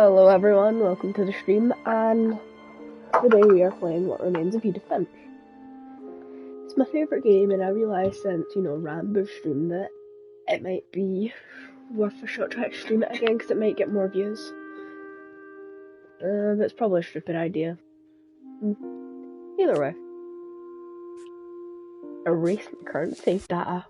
Hello everyone, welcome to the stream, and today we are playing What Remains of Edith Finch. It's my favourite game, and I realised since, Rambo streamed it, it might be worth a shot trying to stream it again, because it might get more views. But it's probably a stupid idea. Either way. Erase my current save data.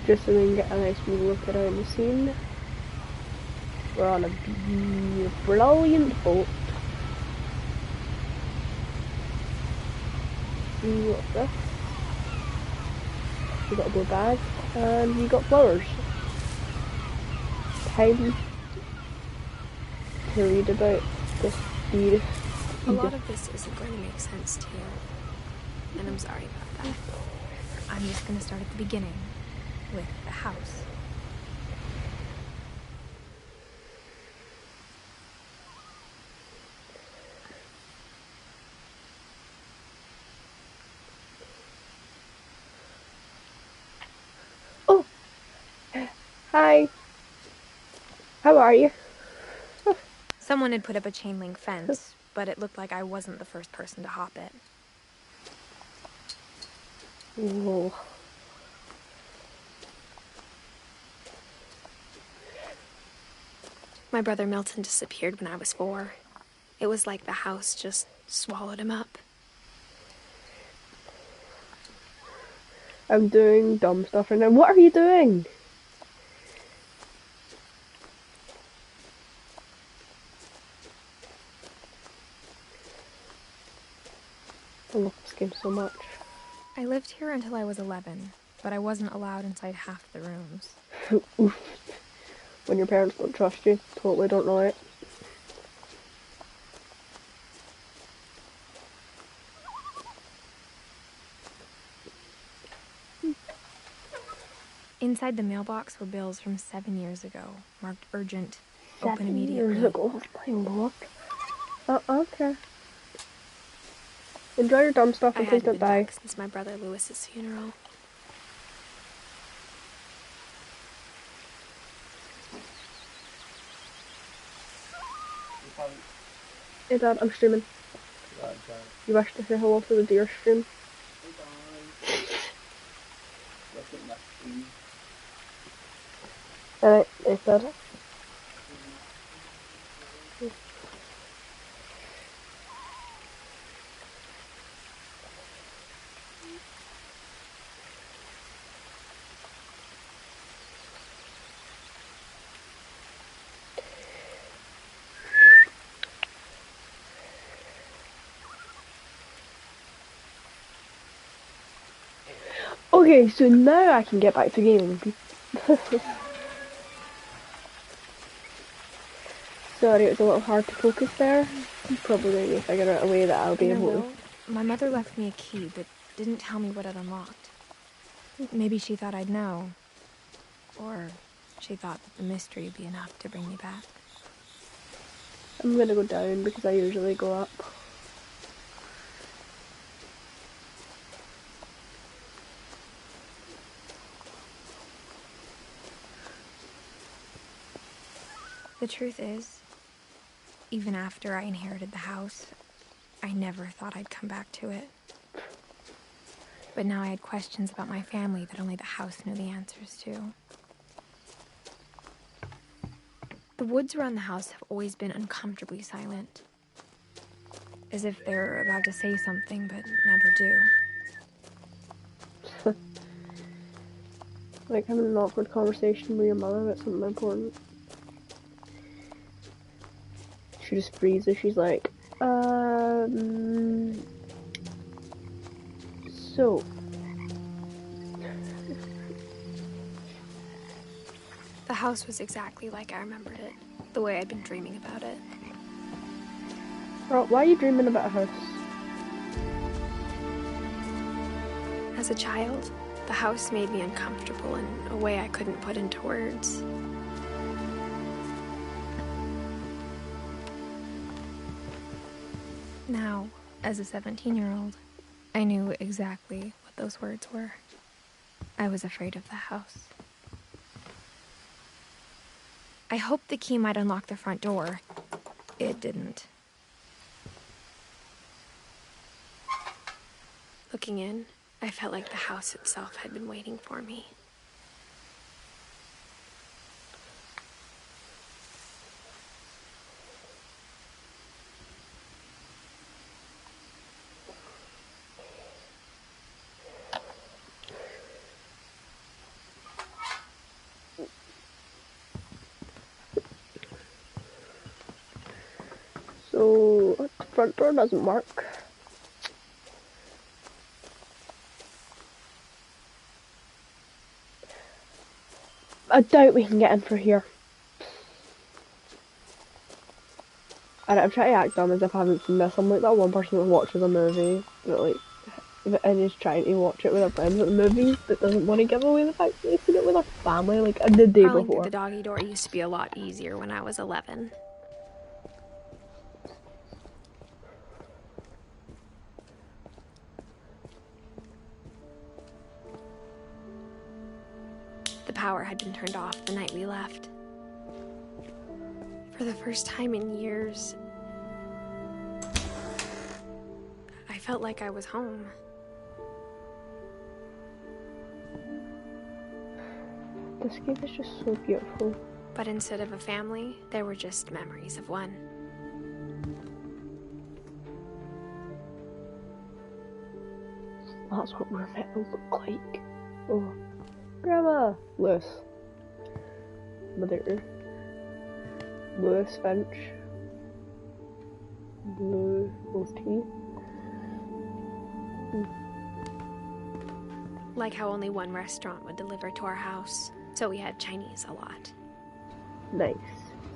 Just so we can get a nice wee look around the scene. We're on a brilliant boat. We got this. We got a blue bag, and we got flowers. Time to read about this Edith. A lot of this isn't going to make sense to you, and I'm sorry about that. I'm just going to start at the beginning, with the house. Oh! Hi! How are you? Someone had put up a chain link fence, but it looked like I wasn't the first person to hop it. Whoa. My brother Milton disappeared when I was 4. It was like the house just swallowed him up. I'm doing dumb stuff right now. What are you doing? I love this game so much. I lived here until I was 11, but I wasn't allowed inside half the rooms. Oof. When your parents don't trust you, totally don't know it. Inside the mailbox were bills from 7 years ago, marked urgent, open 7 immediately. years ago? Oh my lord. Okay. Enjoy your dumb stuff and I please hadn't don't been die. back since my brother Lewis's funeral. Hey Dad, I'm streaming. You wish to say hello to the deer stream? Alright, hey Dad. Okay, so now I can get back to gaming. Sorry, it was a little hard to focus there. I'm probably going to figure out a way that I'll be able to. My mother left me a key, but didn't tell me what it unlocked. Maybe she thought I'd know. Or she thought that the mystery would be enough to bring me back. I'm going to go down because I usually go up. The truth is, even after I inherited the house, I never thought I'd come back to it. But now I had questions about my family that only the house knew the answers to. The woods around the house have always been uncomfortably silent. As if they're about to say something, but never do. Like having an awkward conversation with your mother about something important. She just freezes. She's like, so. The house was exactly like I remembered it, the way I'd been dreaming about it. Why are you dreaming about a house? As a child, The house made me uncomfortable in a way I couldn't put into words. Now, as a 17-year-old, I knew exactly what those words were. I was afraid of the house. I hoped the key might unlock the front door. It didn't. Looking in, I felt like the house itself had been waiting for me. So, the front door doesn't work. I doubt we can get in through here. I'm trying to act dumb as if I haven't seen this. I'm like that one person that watches a movie that like and is trying to watch it with their friends at the movies that doesn't want to give away the fact that they've seen it with their family like the day Crawling before. through the doggy door used to be a lot easier when I was 11. The power had been turned off the night we left. For the first time in years, I felt like I was home. This game is just so beautiful. But instead of a family, there were just memories of one. That's what we're meant to look like. Oh, Grandma! Lewis. Mother. Lewis Finch. Blue tea. Like how only one restaurant would deliver to our house, so we had Chinese a lot. Nice.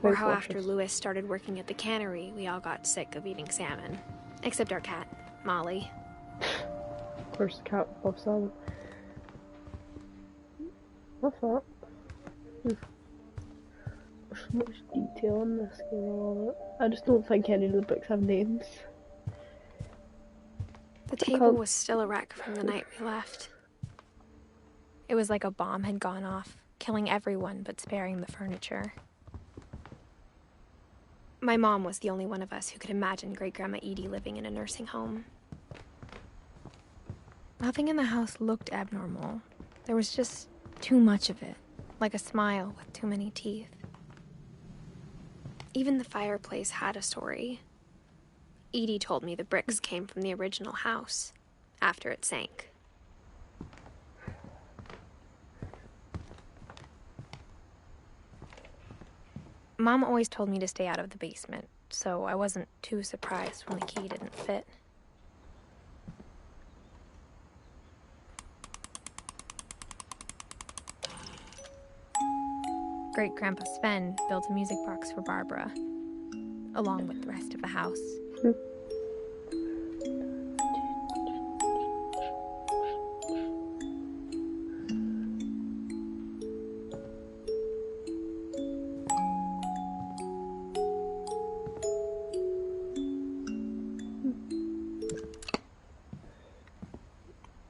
Or how after Lewis started working at the cannery, we all got sick of eating salmon. Except our cat, Molly. Of course the cat loves salmon. What's that? There's so much detail in this game, I love it. I just don't think any of the books have names. The table was still a wreck from the night we left. It was like a bomb had gone off, killing everyone but sparing the furniture. My mom was the only one of us who could imagine Great-Grandma Edie living in a nursing home. Nothing in the house looked abnormal. There was just too much of it, like a smile with too many teeth. Even the fireplace had a story. Edie told me the bricks came from the original house, after it sank. Mom always told me to stay out of the basement, so I wasn't too surprised when the key didn't fit. Great-Grandpa Sven built a music box for Barbara, along with the rest of the house.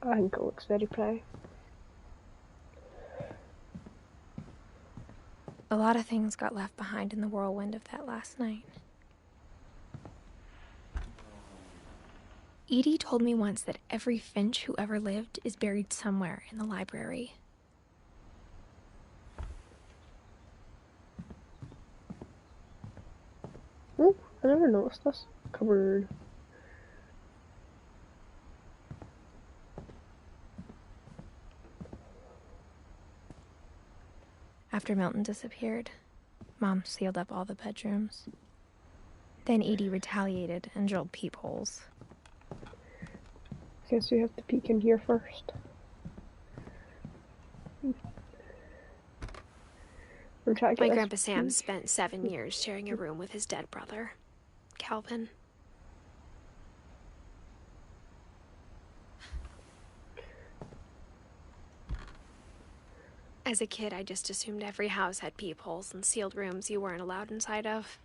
I think it looks very pretty. A lot of things got left behind in the whirlwind of that last night. Edie told me once that every Finch who ever lived is buried somewhere in the library. Oh, I never noticed this. Cupboard. After Milton disappeared, Mom sealed up all the bedrooms. Then Edie retaliated and drilled peepholes. Guess we have to peek in here first. My Grandpa Sam spent 7 years sharing a room with his dead brother, Calvin. As a kid, I just assumed every house had peepholes and sealed rooms you weren't allowed inside of.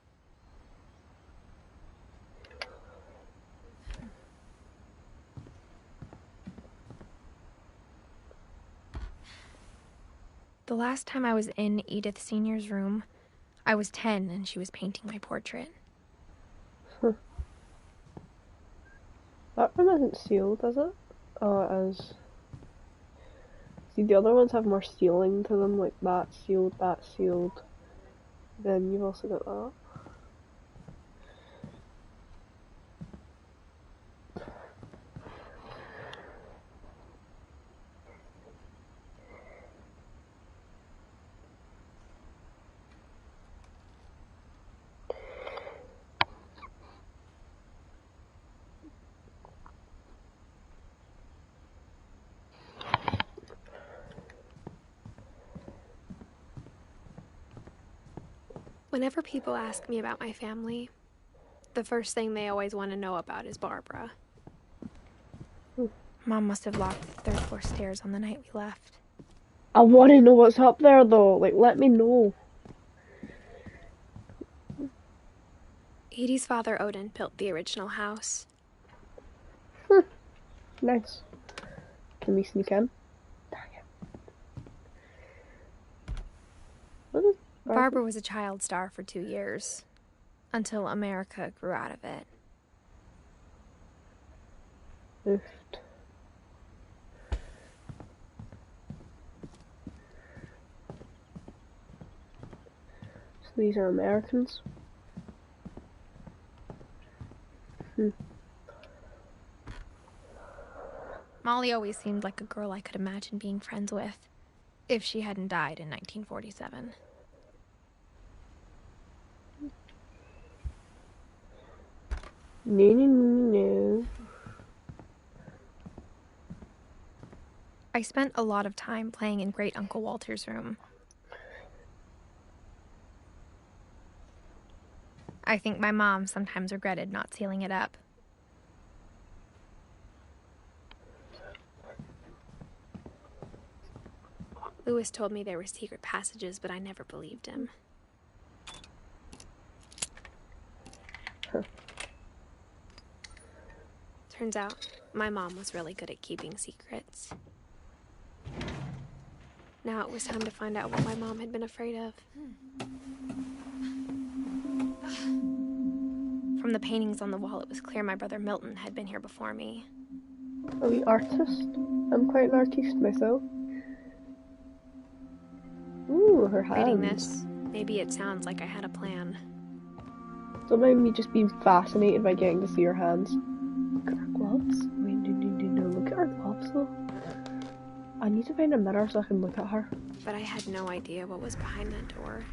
The last time I was in Edith Sr.'s room, I was 10 and she was painting my portrait. That room isn't sealed, is it? Oh, it is. See, the other ones have more sealing to them, like that's sealed, that's sealed. Then you've also got that. Whenever people ask me about my family, the first thing they always want to know about is Barbara. Mom must have locked the third floor stairs on the night we left. I want to know what's up there though, like let me know. Edie's father, Odin, built the original house. Nice. Can we sneak in? What is Barbara was a child star for 2 years, until America grew out of it. Oofed. So these are Americans. Molly always seemed like a girl I could imagine being friends with, if she hadn't died in 1947. No. I spent a lot of time playing in Great Uncle Walter's room. I think my mom sometimes regretted not sealing it up. Lewis told me there were secret passages, but I never believed him. Turns out, my mom was really good at keeping secrets. Now it was time to find out what my mom had been afraid of. From the paintings on the wall, it was clear my brother Milton had been here before me. Are we artists? I'm quite an artiste myself. Ooh, her hands. Reading this, maybe it sounds like I had a plan. Don't mind me just being fascinated by getting to see her hands. Look at her gloves. Wait, no, look at her gloves though. I need to find a mirror so I can look at her. But I had no idea what was behind that door.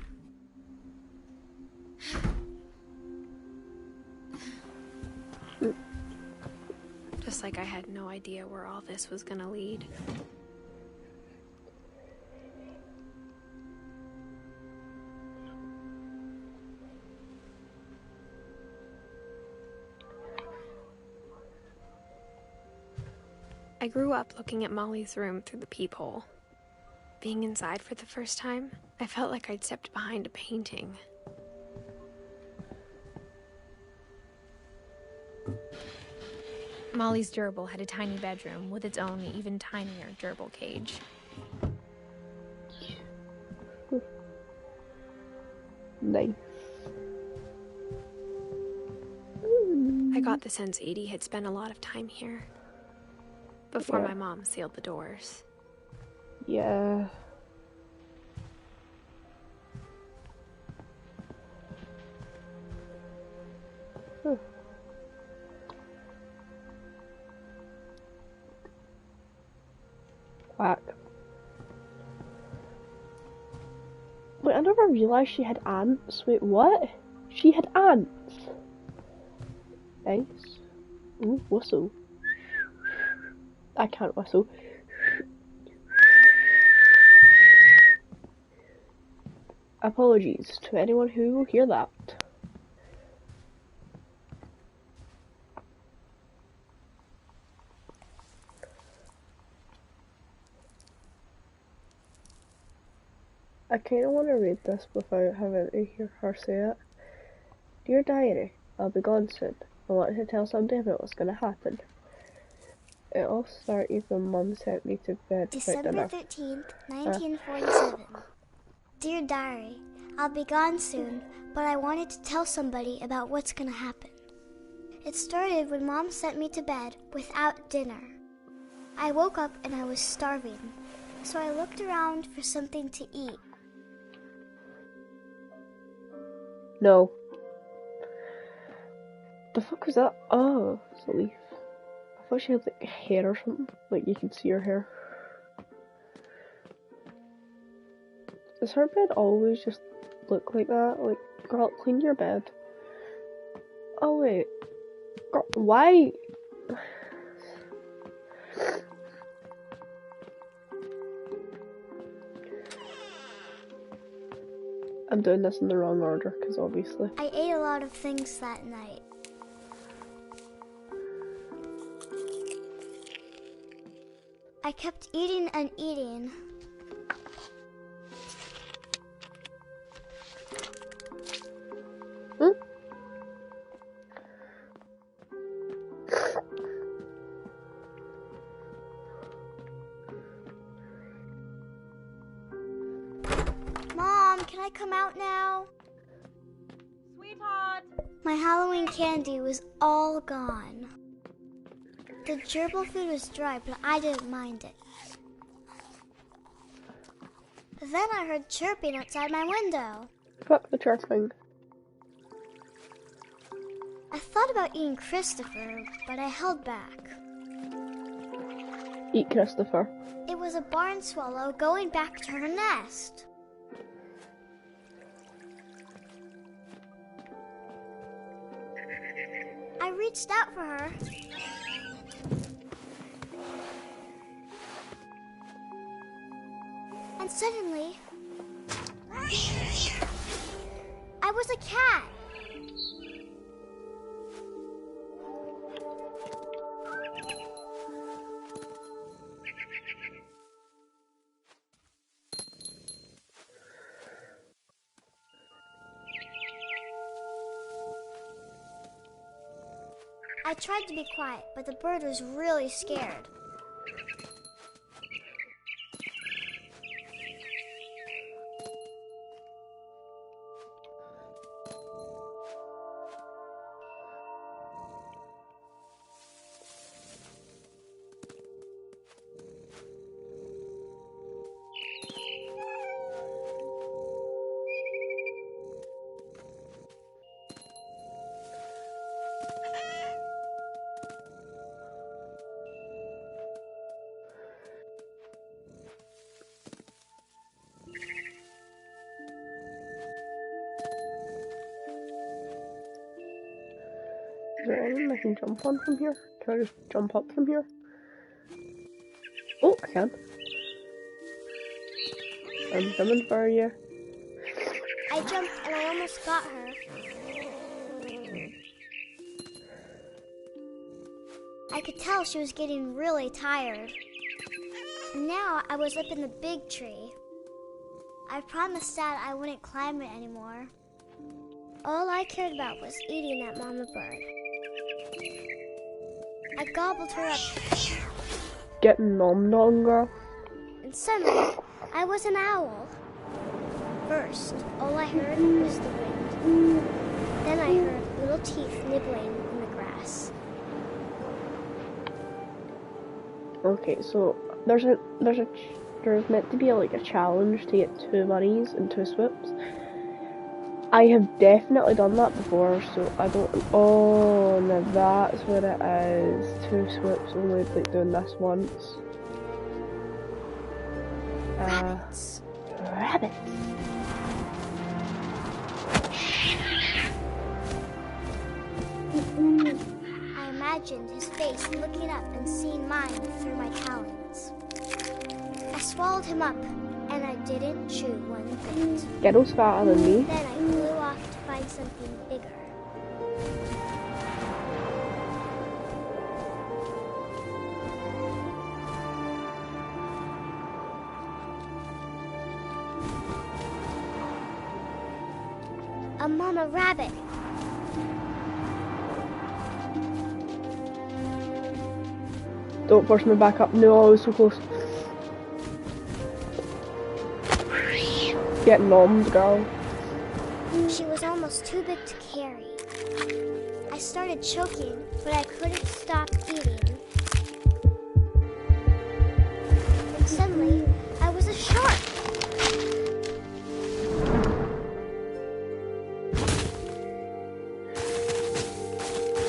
Just like I had no idea where all this was gonna lead. I grew up looking at Molly's room through the peephole. Being inside for the first time, I felt like I'd stepped behind a painting. Molly's gerbil had a tiny bedroom with its own even tinier gerbil cage. Nice. I got the sense Edie had spent a lot of time here. Before Yeah. my mom sealed the doors. Yeah. Quack. Wait, I never realised she had ants. Wait, what? She had ants? Nice. Ooh, whistle. I can't whistle. Apologies to anyone who will hear that. I kind of want to read this without having to hear her say it. Dear Diary, I'll be gone soon. I wanted to tell somebody about what's going to happen. It all started when Mum sent me to bed without December dinner. 13th, 1947. Dear Diary, I'll be gone soon, but I wanted to tell somebody about what's going to happen. It started when Mom sent me to bed without dinner. I woke up and I was starving, so I looked around for something to eat. No. The fuck was that? Oh, it's a leaf. I thought she had like hair or something. Like you can see her hair. Does her bed always just look like that? Like, girl, clean your bed. Oh wait. Girl, why? I'm doing this in the wrong order, because obviously. I ate a lot of things that night. I kept eating and eating. Mom, can I come out now? Sweetheart! My Halloween candy was all gone. The gerbil food was dry, but I didn't mind it. Then I heard chirping outside my window. Fuck the chirping. I thought about eating Christopher, but I held back. Eat Christopher. It was a barn swallow going back to her nest. I reached out for her. And suddenly, I was a cat. I tried to be quiet, but the bird was really scared. Is there anything I can jump on from here? Can I just jump up from here? Oh, I can. I'm coming for you. I jumped and I almost got her. I could tell she was getting really tired. And now I was up in the big tree. I promised Dad I wouldn't climb it anymore. All I cared about was eating that mama bird. I gobbled her up. Getting nom girl. And suddenly, I was an owl. First, all I heard was the wind. Then I heard little teeth nibbling in the grass. Okay, so there's meant to be like a challenge to get 2 bunnies and 2 swoops. I have definitely done that before, so I don't. Oh, now that's what it is. 2 swoops, only like doing this once. Rabbits. Rabbits. I imagined his face looking up and seeing mine through my talons. I swallowed him up, and I didn't chew one bit. Skittles fatter than me. Then I flew off to find something bigger. A mama rabbit. Don't force me back up. No, I was so close. Get nommed, girl. She was almost too big to carry. I started choking, but I couldn't stop eating. And suddenly, I was a shark.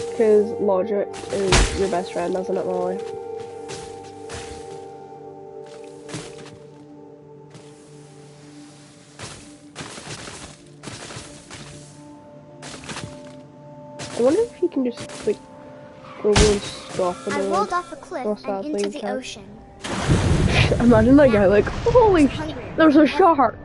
Because logic is your best friend, isn't it, Molly? I wonder if you can just, like, go over and stop it. I rolled off a cliff and into the ocean. Imagine that guy, like, holy sh**, there's a shark!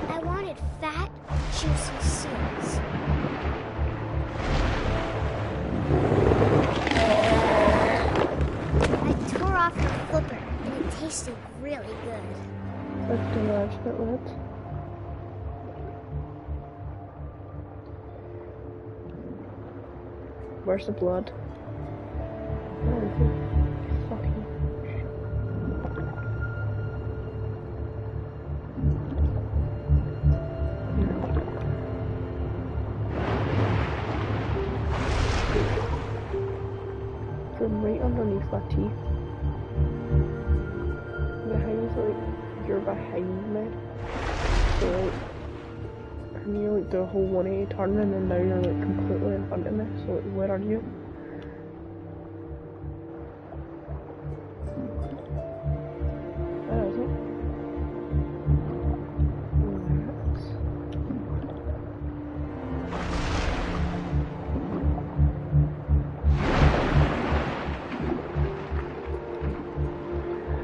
I wanted fat, juicy seals. I tore off the flipper, and it tasted really good. That's delicious, but what? Where's the blood? Oh, fucking from right underneath my teeth. Behind, like, you're behind me. So, like, and you like do a whole 180 turn and then now you're like completely in front of me, so like, where are you? Where is it?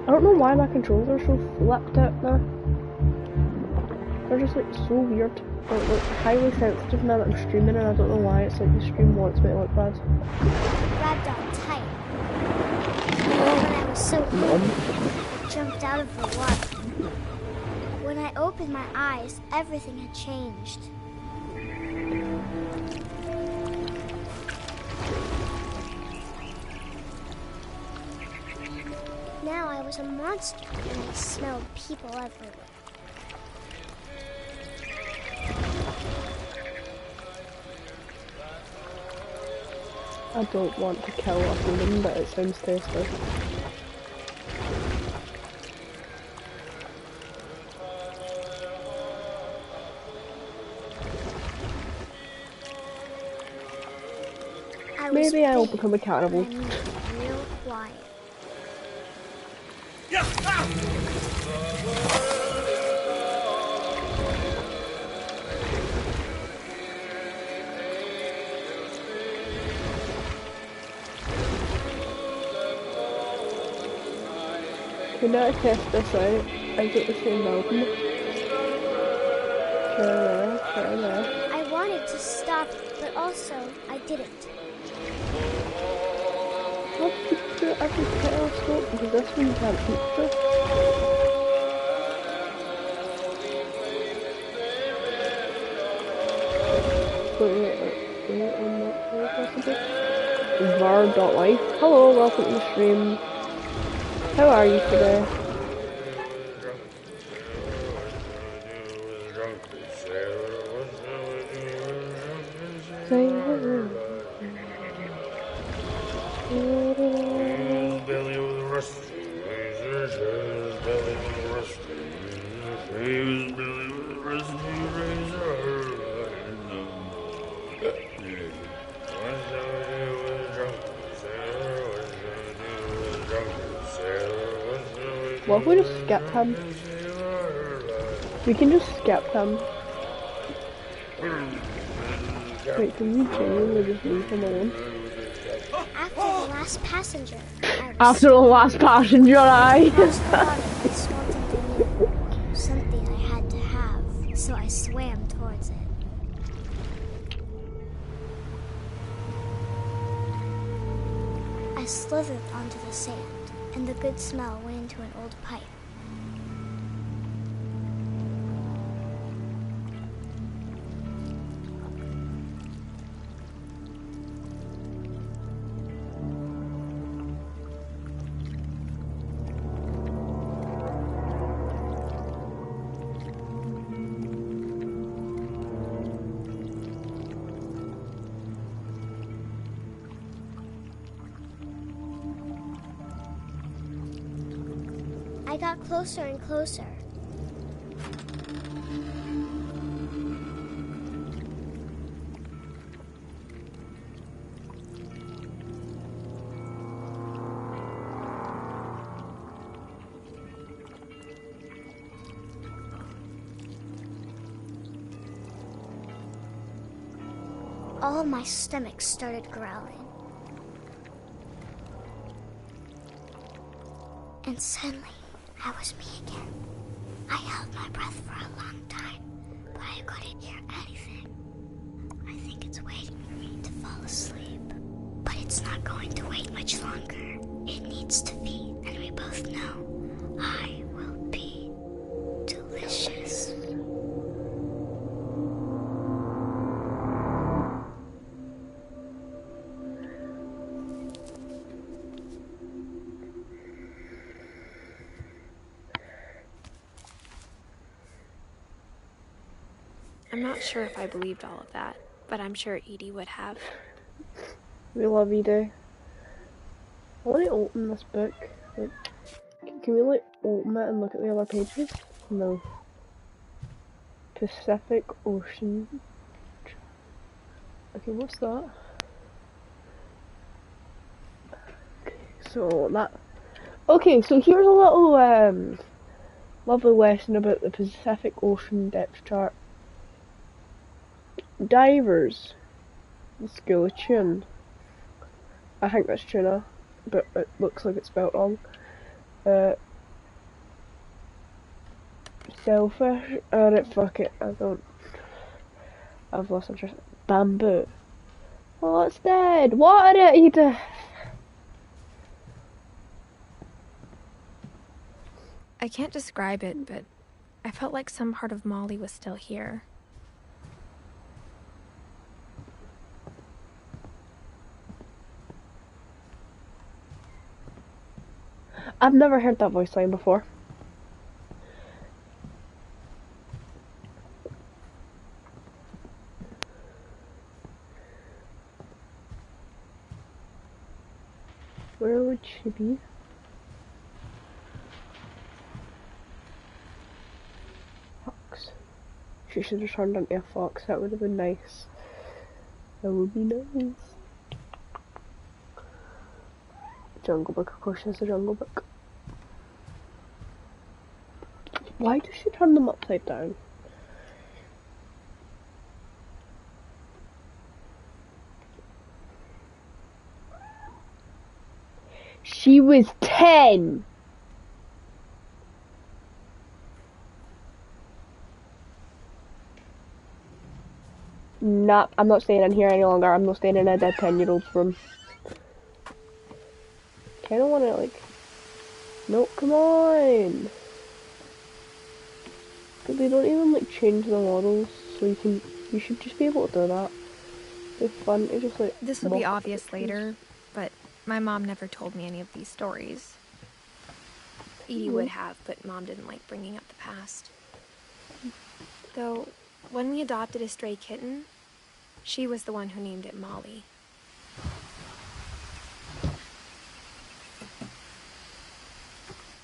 I don't know why my controls are so flipped out now. They're just like so weird. Like highly sensitive now that I'm streaming, and I don't know why. It's like the stream wants me to look bad. Grabbed on tight. When I was so cold, I jumped out of the water. When I opened my eyes, everything had changed. Now I was a monster, and I smelled people everywhere. I don't want to kill a human, but it sounds tasty. Maybe I'll become a cannibal. Real quiet. Can I test this out? I get the same album. Try that. I wanted to stop, but also I didn't. How did you do every periscope? Because this one you can't picture. Var.life. Hello, welcome to the stream. How are you today? What if we just skip him? We can just skip him. Wait, can you genuinely just leave him alone? After the last passenger, After the last passenger, something I had to have, so I swam towards it. slithered onto the sand, and the good smell went into an old pipe. I got closer and closer. All of my stomach started growling. And suddenly, I was me again. I held my breath for a long time, but I couldn't hear anything. I think it's waiting for me to fall asleep. But it's not going to wait much longer. It needs to feed, and we both know I will be delicious. I'm not sure if I believed all of that, but I'm sure Edie would have. We love Edie. I want to open this book. Like, can we like open it and look at the other pages? No. Pacific Ocean. Okay, what's that? Okay, so that. Okay, so here's a little lovely lesson about the Pacific Ocean depth chart. Divers. The school of tune. I think that's tuna, but it looks like it's spelled wrong. Selfish. Fuck it. I've lost interest. Bamboo. Oh, it's dead. What did it eat? I can't describe it, but I felt like some part of Molly was still here. I've never heard that voice line before. Where would she be? Fox. She should have turned into a fox, that would have been nice. That would be nice. Jungle Book, of course, it's a Jungle Book. Why does she turn them upside down? She was 10! Nah, I'm not staying in here any longer. I'm not staying in a dead 10-year-old's room. Kinda wanna, like... Nope, come on! But they don't even, like, change the models, so you should just be able to do that. It's fun, it's just, like... This will be obvious later, but my mom never told me any of these stories. Edie would have, but Mom didn't like bringing up the past. Though, when we adopted a stray kitten, she was the one who named it Molly.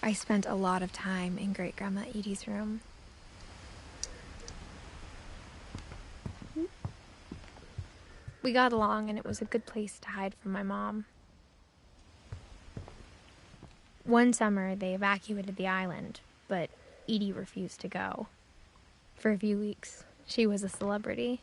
I spent a lot of time in Great-Grandma Edie's room. We got along, and it was a good place to hide from my mom. One summer, they evacuated the island, but Edie refused to go. For a few weeks, she was a celebrity.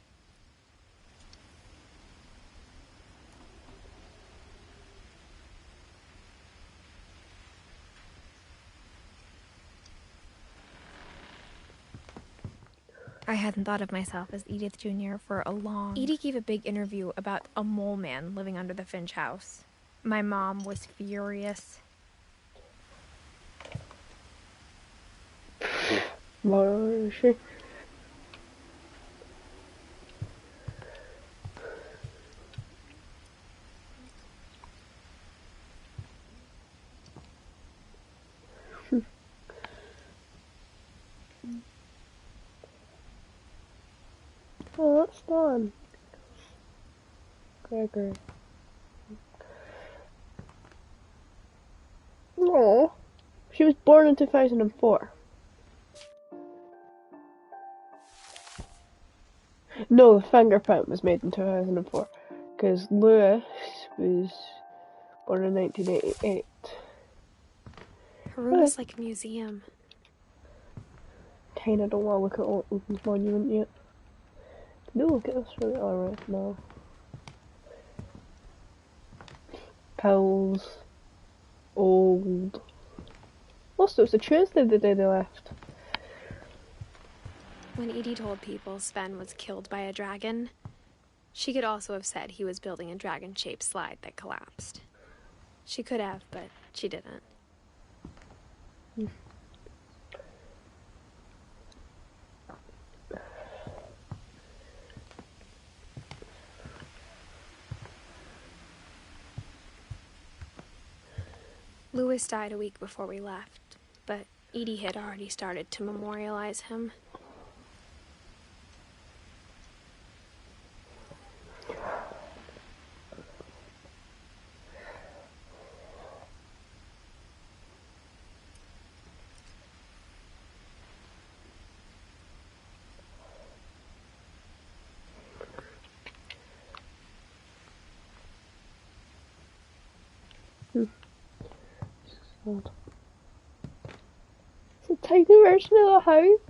I hadn't thought of myself as Edith Jr. for a long... Edie gave a big interview about a mole man living under the Finch house. My mom was furious. What is she? Oh, that's fun. Gregor. No, she was born in 2004. No, the fingerprint was made in 2004, because Lewis was born in 1988. Her room is like a museum. Kinda don't want to look at Open's monument yet. No, look at this really alright now. Pills. Old. Also, it's a Tuesday the day they left. When Edie told people Sven was killed by a dragon, she could also have said he was building a dragon-shaped slide that collapsed. She could have, but she didn't. Lewis died a week before we left, but Edie had already started to memorialize him. It's a tiny version of the house.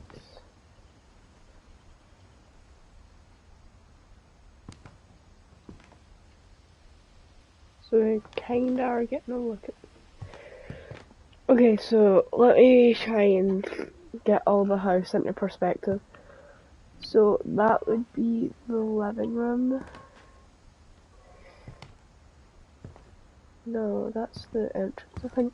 So we kinda are getting a look at. Okay, so let me try and get all the house into perspective. So that would be the living room. No, that's the entrance, I think.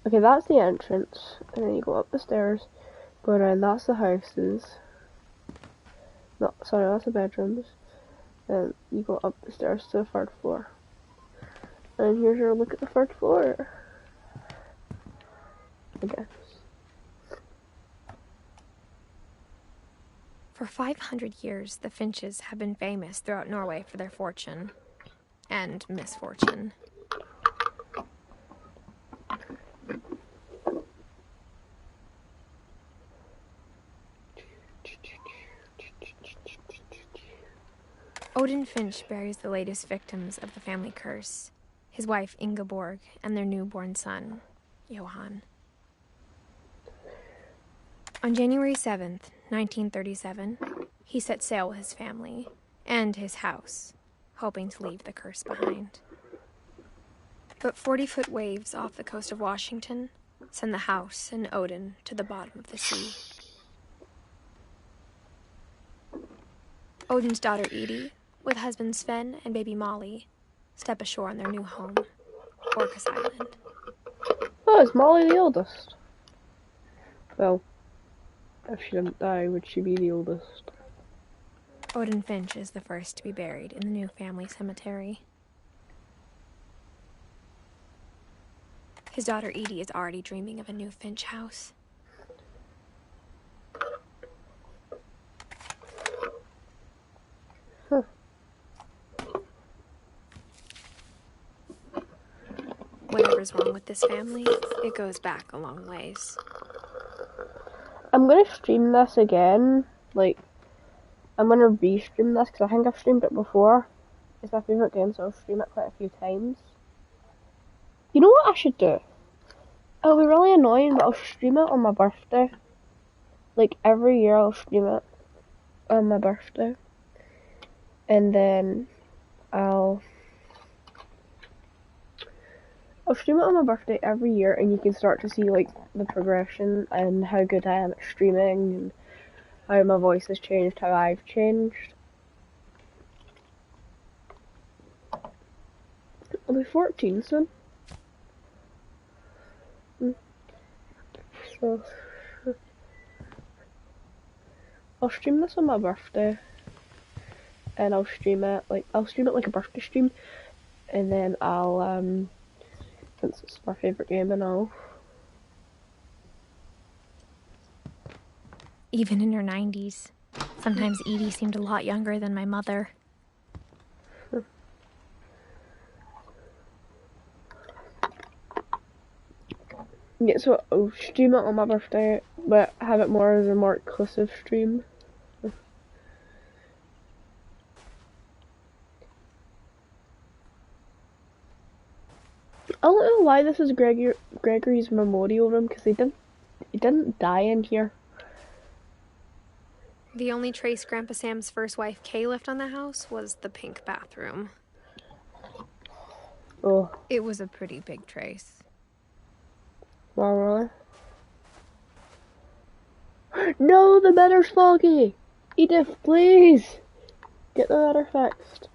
Okay, that's the entrance, and then you go up the stairs, go around, that's the houses. No, sorry, that's the bedrooms. Then you go up the stairs to the third floor. And here's your look at the third floor. I guess. For 500 years, the Finches have been famous throughout Norway for their fortune and misfortune. Odin Finch buries the latest victims of the family curse, his wife Ingeborg and their newborn son, Johan. On January 7th, 1937, he set sail with his family and his house, hoping to leave the curse behind. But 40-foot waves off the coast of Washington send the house and Odin to the bottom of the sea. Odin's daughter Edie, with husband Sven and baby Molly, step ashore on their new home, Orcas Island. Oh, is Molly the oldest? Well, if she didn't die, would she be the oldest? Odin Finch is the first to be buried in the new family cemetery. His daughter Edie is already dreaming of a new Finch house. Huh. Whatever's wrong with this family, it goes back a long ways. I'm gonna stream this again. Like, I'm gonna re-stream this because I think I've streamed it before. It's my favourite game, so I'll stream it quite a few times. You know what I should do? It'll be really annoying, but I'll stream it on my birthday. Like, every year I'll stream it on my birthday. And then I'll I'll stream it on my birthday every year, and you can start to see like the progression and how good I am at streaming and how my voice has changed, how I've changed. I'll be 14 soon. So I'll stream this on my birthday, and I'll stream it like a birthday stream, and then I'll since it's my favourite game and all. Even in her 90s, sometimes Edie seemed a lot younger than my mother. Yeah, so I'll stream it on my birthday, but have it more as a more inclusive stream. I don't know why this is Gregory's memorial room, because he didn't die in here. The only trace Grandpa Sam's first wife, Kay, left on the house was the pink bathroom. Oh. It was a pretty big trace. Wow, really? No, the matter's foggy! Edith, please! Get the matter fixed.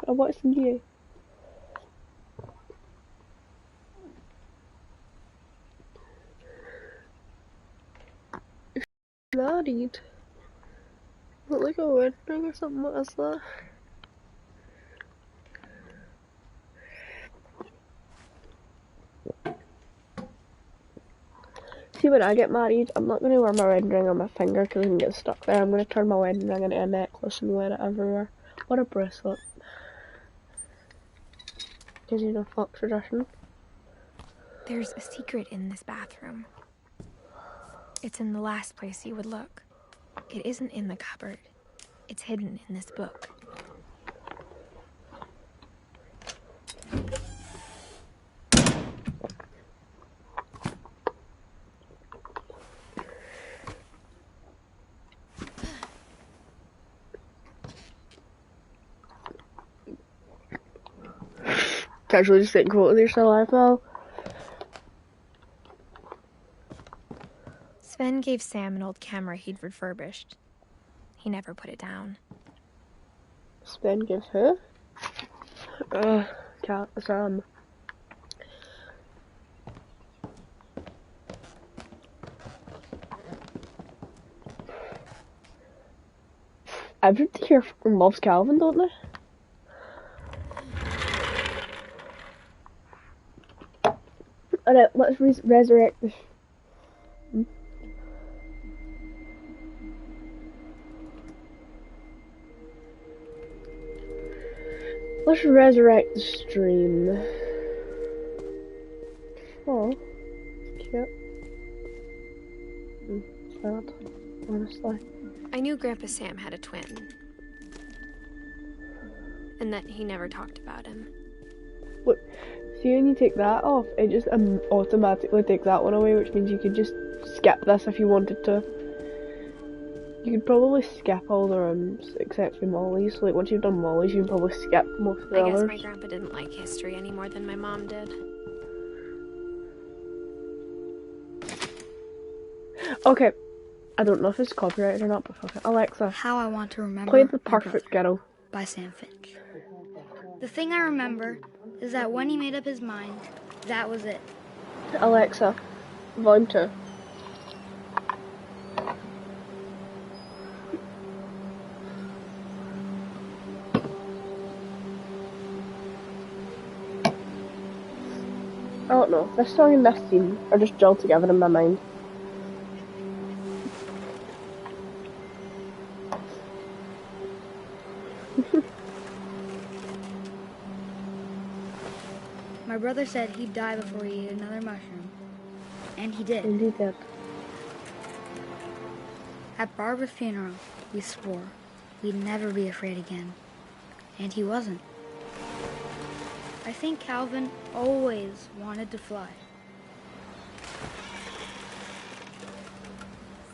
I want some you. Married? Look like a wedding ring or something. What is that? See, when I get married, I'm not going to wear my wedding ring on my finger because it can get stuck there. I'm going to turn my wedding ring into a necklace and wear it everywhere. What a bracelet. Because you know, folk tradition. There's a secret in this bathroom. It's in the last place you would look. It isn't in the cupboard. It's hidden in this book. Casually just getting quoted there still iPhone. Sven gave Sam an old camera he'd refurbished. He never put it down. Sven gives who? Sam. Everybody here fucking loves Calvin, don't they? Alright, let's resurrect this. Let's resurrect the stream. Oh, cute. Sad, honestly. I knew Grandpa Sam had a twin. And that he never talked about him. Look, see when you take that off, it just automatically takes that one away, which means you could just skip this if you wanted to. You could probably skip all the rooms except for Molly's. So like once you've done Molly's, you can probably skip most of the others. I guess my grandpa didn't like history any more than my mom did. Okay, I don't know if it's copyrighted or not, but fuck it. Alexa, How I Want to Remember play The My Perfect Girl by Sam Finch. The thing I remember is that when he made up his mind, that was it. Alexa, volume 2. I don't know, this song and this scene are just gelled together in my mind. My brother said he'd die before he ate another mushroom. And he did. And he did. At Barbara's funeral, we swore we'd never be afraid again. And he wasn't. I think Calvin always wanted to fly.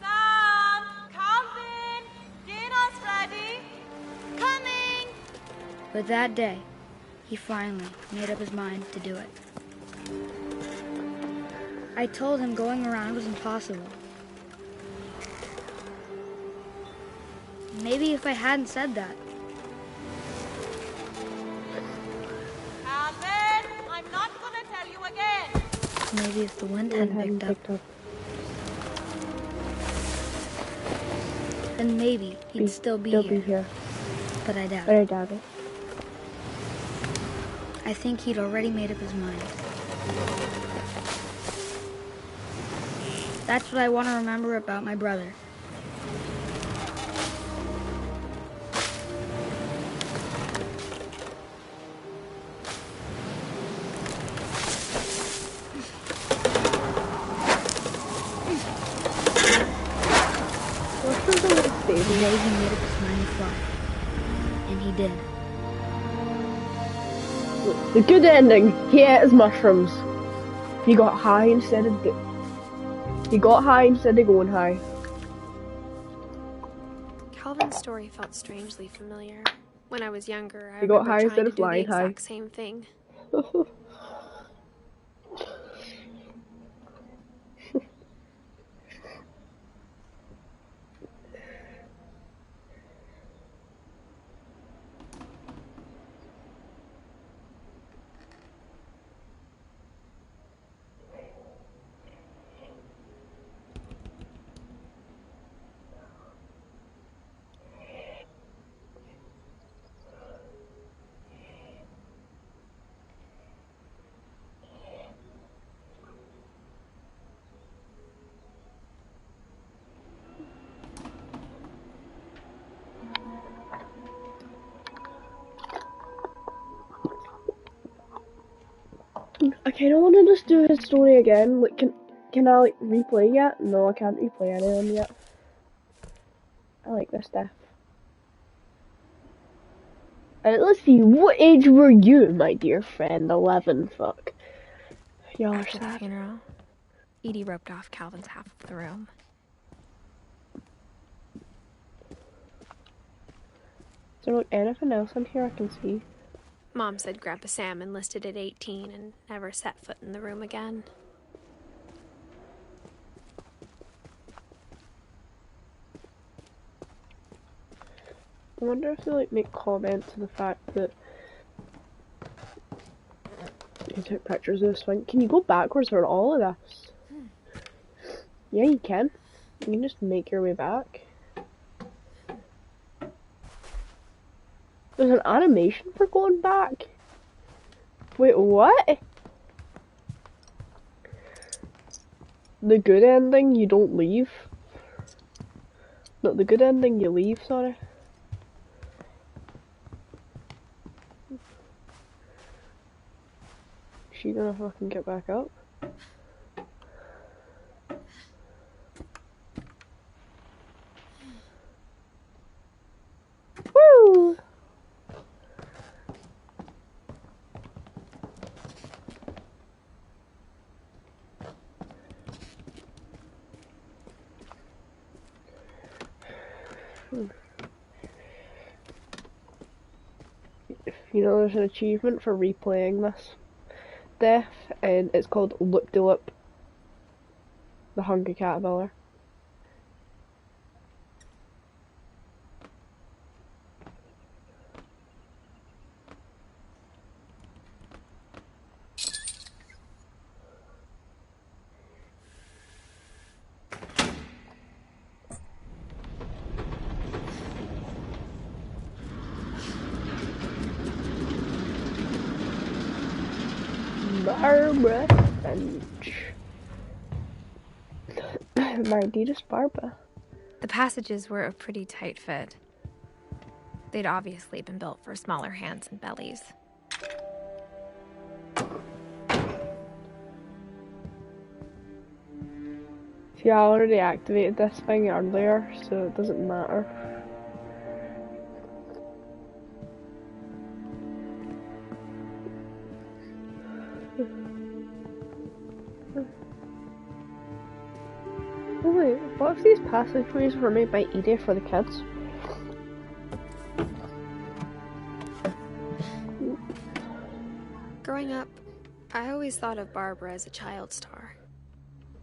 Sam! Calvin! Dinner's ready! Coming! But that day, he finally made up his mind to do it. I told him going around was impossible. Maybe if I hadn't said that. Calvin, I'm not gonna tell you again. Maybe if the wind hadn't picked up. Then maybe he'd still be here. But I doubt it. I think he'd already made up his mind. That's what I want to remember about my brother. The way he made up his mind to fly. And he did. The good ending. He ate his mushrooms. He got high instead of going high. Calvin's story felt strangely familiar. When I was younger, I He got remember high trying instead to of do the flying high. exact same thing. I kinda wanna just do his story again. Like, can I like replay yet? No, I can't replay any of them yet. I like this stuff. Let's see, what age were you, my dear friend? 11, fuck. Y'all are After the sad. funeral, Edie roped off Calvin's half of the room. Is there like anything else in here I can see? Mom said Grandpa Sam enlisted at 18 and never set foot in the room again. I wonder if they like make comment to the fact that you took pictures of the swing. Can you go backwards for all of this? Yeah, you can. You can just make your way back. There's an animation for going back. Wait, what? The good ending, you don't leave. No, the good ending, you leave, sorry. Is she gonna fucking get back up? Woo! You know, there's an achievement for replaying this death, and it's called Loop de Loop. The Hungry Caterpillar. Barbara Finch. My dearest Barbara. The passages were a pretty tight fit. They'd obviously been built for smaller hands and bellies. See, I already activated this thing earlier, so it doesn't matter. Oh wait, what if these passageways were made by Edith for the kids? Growing up, I always thought of Barbara as a child star.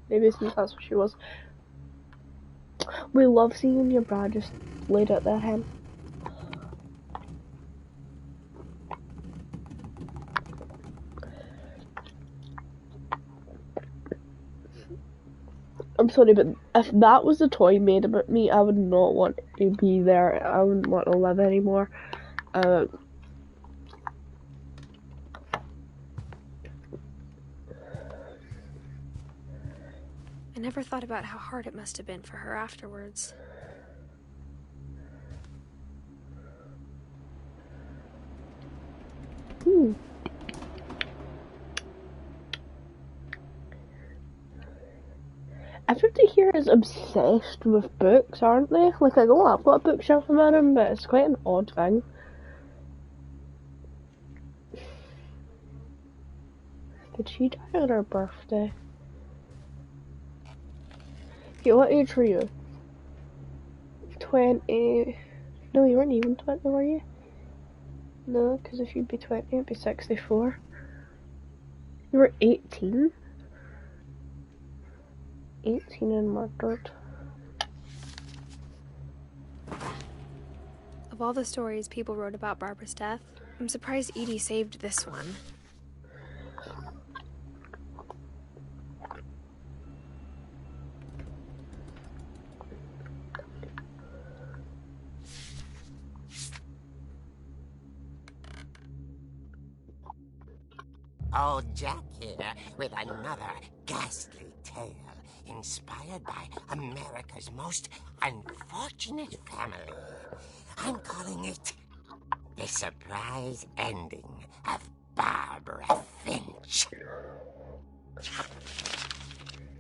Maybe it's that's what she was. We love seeing your bra just laid at their hem. I'm sorry, but if that was a toy made about me, I would not want to be there. I wouldn't want to live anymore. I never thought about how hard it must have been for her afterwards. Everybody here is obsessed with books, aren't they? Like, I know I've got a bookshelf in my room, but it's quite an odd thing. Did she die on her birthday? Okay, what age were you? 20... No, you weren't even 20, were you? No, because if you'd be 20, it'd be 64. You were 18? 18 and murdered. Of all the stories people wrote about Barbara's death, I'm surprised Edie saved this one. Old Jack here with another ghastly tale inspired by America's most unfortunate family. I'm calling it The Surprise Ending of Barbara Finch.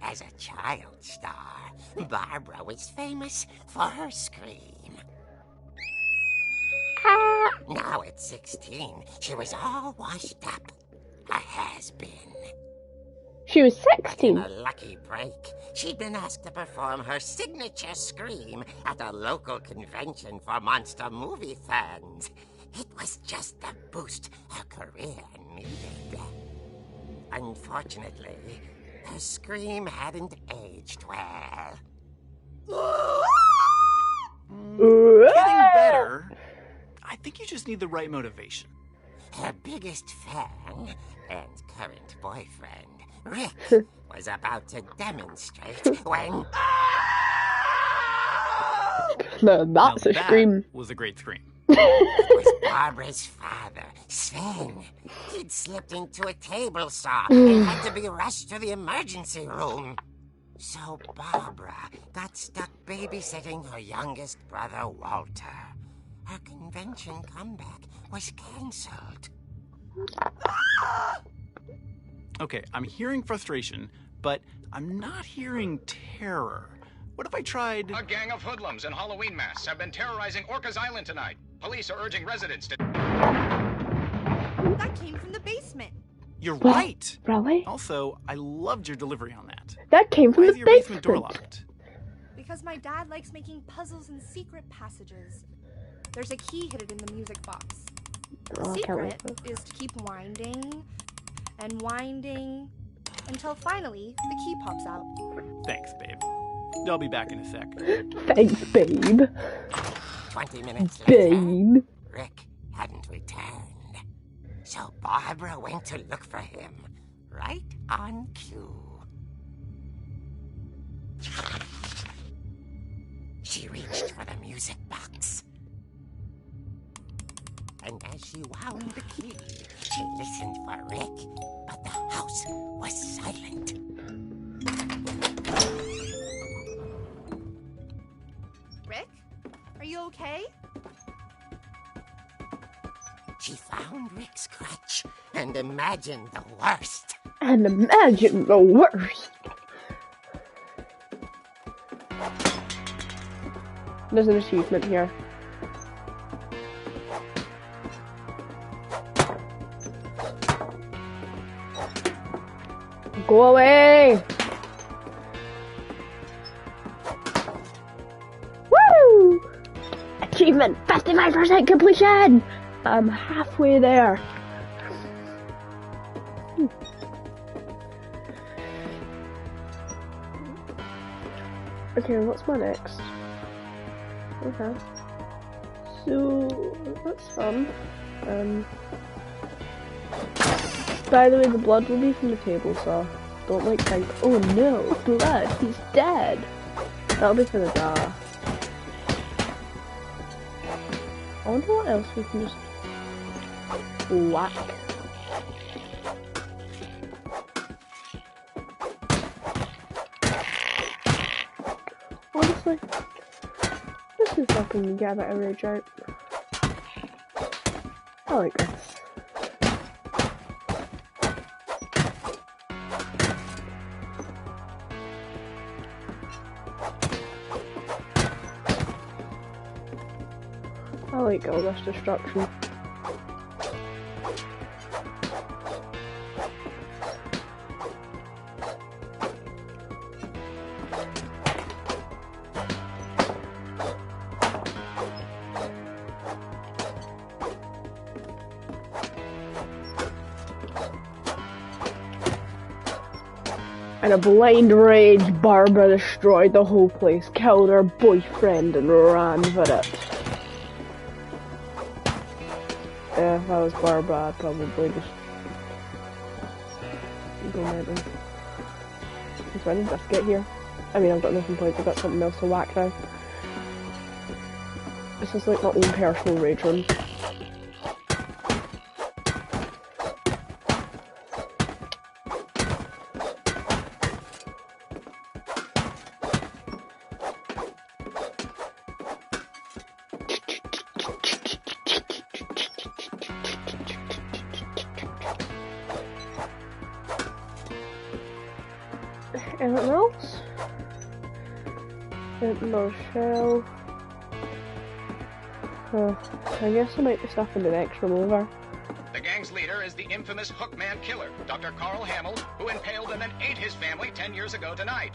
As a child star, Barbara was famous for her scream. Now at 16, she was all washed up. A has-been. She was 16. But in a lucky break, she'd been asked to perform her signature scream at a local convention for monster movie fans. It was just the boost her career needed. Unfortunately, her scream hadn't aged well. Getting better. I think you just need the right motivation. Her biggest fan and current boyfriend, Rick, was about to demonstrate when... No, that's now a scream. That was a great scream. It was Barbara's father, Sven. He'd slipped into a table saw and had to be rushed to the emergency room. So Barbara got stuck babysitting her youngest brother, Walter. Her convention comeback was cancelled. Okay, I'm hearing frustration, but I'm not hearing terror. What if I tried... A gang of hoodlums in Halloween masks have been terrorizing Orcas Island tonight. Police are urging residents to... That came from the basement. You're right! Really? Also, I loved your delivery on that. That came from Why the is your basement door basement. locked? Because my dad likes making puzzles and secret passages. There's a key hidden in the music box. The Oh, I can't wait secret for it. is to keep winding and winding until finally the key pops out. Thanks, babe. I'll be back in a sec. Thanks, babe. 20 minutes later, Babe. Rick hadn't returned. So Barbara went to look for him, right on cue. She reached for the music box. And as she wound the key, she listened for Rick, but the house was silent. Rick? Are you okay? She found Rick's crutch and imagined the worst. And imagine the worst. There's an achievement here. Go away! Woo! Achievement! 55% completion! I'm halfway there. Okay, what's my next? Okay. So, that's fun. By the way, the blood will be from the table saw. Don't like think, oh no, blood, he's dead. That'll be for the jar. I wonder what else we can just whack. Honestly, let's see if I can get a bit of rage out. I like this. I like all this destruction. In a blind rage, Barbara destroyed the whole place, killed her boyfriend, and ran with it. Yeah, if I was Barbara, I'd probably just go mental. So when did this get here? I mean, I've got nothing points, I've got something else to whack now. This is like my own personal rage run. Anything else? Another shell. I guess there might be stuff in the next room over. The gang's leader is the infamous Hookman killer, Dr. Carl Hamill, who impaled and then ate his family 10 years ago tonight.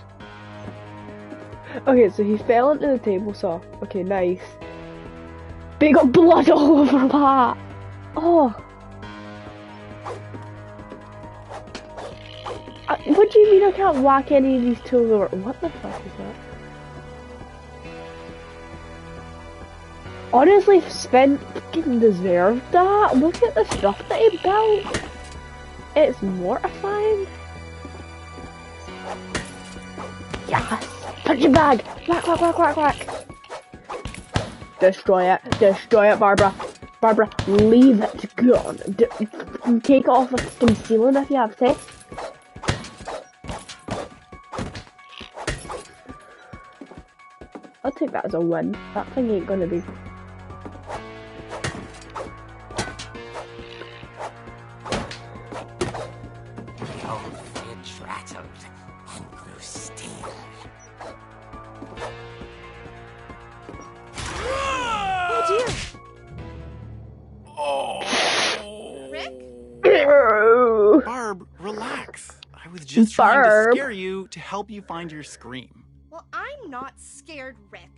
Okay, so he fell into the table saw. Okay, nice. But he got blood all over that! Oh! What do you mean I can't whack any of these tools over? What the fuck is that? Honestly, Sven fucking deserved that. Look at the stuff that he built. It's mortifying. Yes! Punch your bag! Whack, whack, whack, whack, whack! Destroy it. Destroy it, Barbara. Barbara, leave it gone. Take it off the fucking ceiling if you have to. I'll take that as a win. That thing ain't gonna be... The old fridge rattled and grew still. Oh dear! Oh! Rick? Barb, relax. I was just trying to scare you to help you find your scream. Well, I'm not scared, Rick.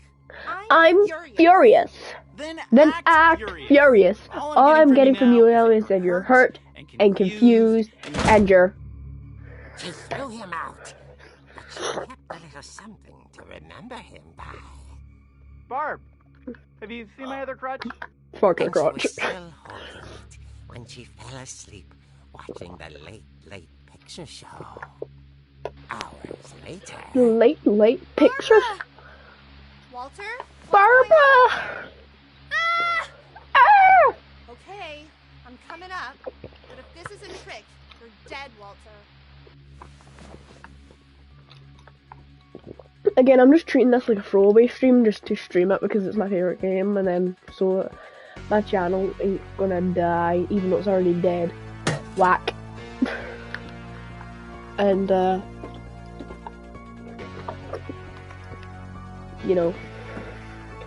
I'm furious. Then act furious. All I'm getting from you now is that you're hurt and confused and you're... She threw him out, but she kept a little something to remember him by. Barb, have you seen my other crutch? Fucking And crotch. she was still holding it when she fell asleep watching the late picture show. Hours later... Late pictures? Walter? Barbara! Ah! Ah! Okay, I'm coming up. But if this is a trick, you're dead, Walter. Again, I'm just treating this like a throwaway stream just to stream it because it's my favourite game, and then so my channel ain't gonna die even though it's already dead. Whack. And you know,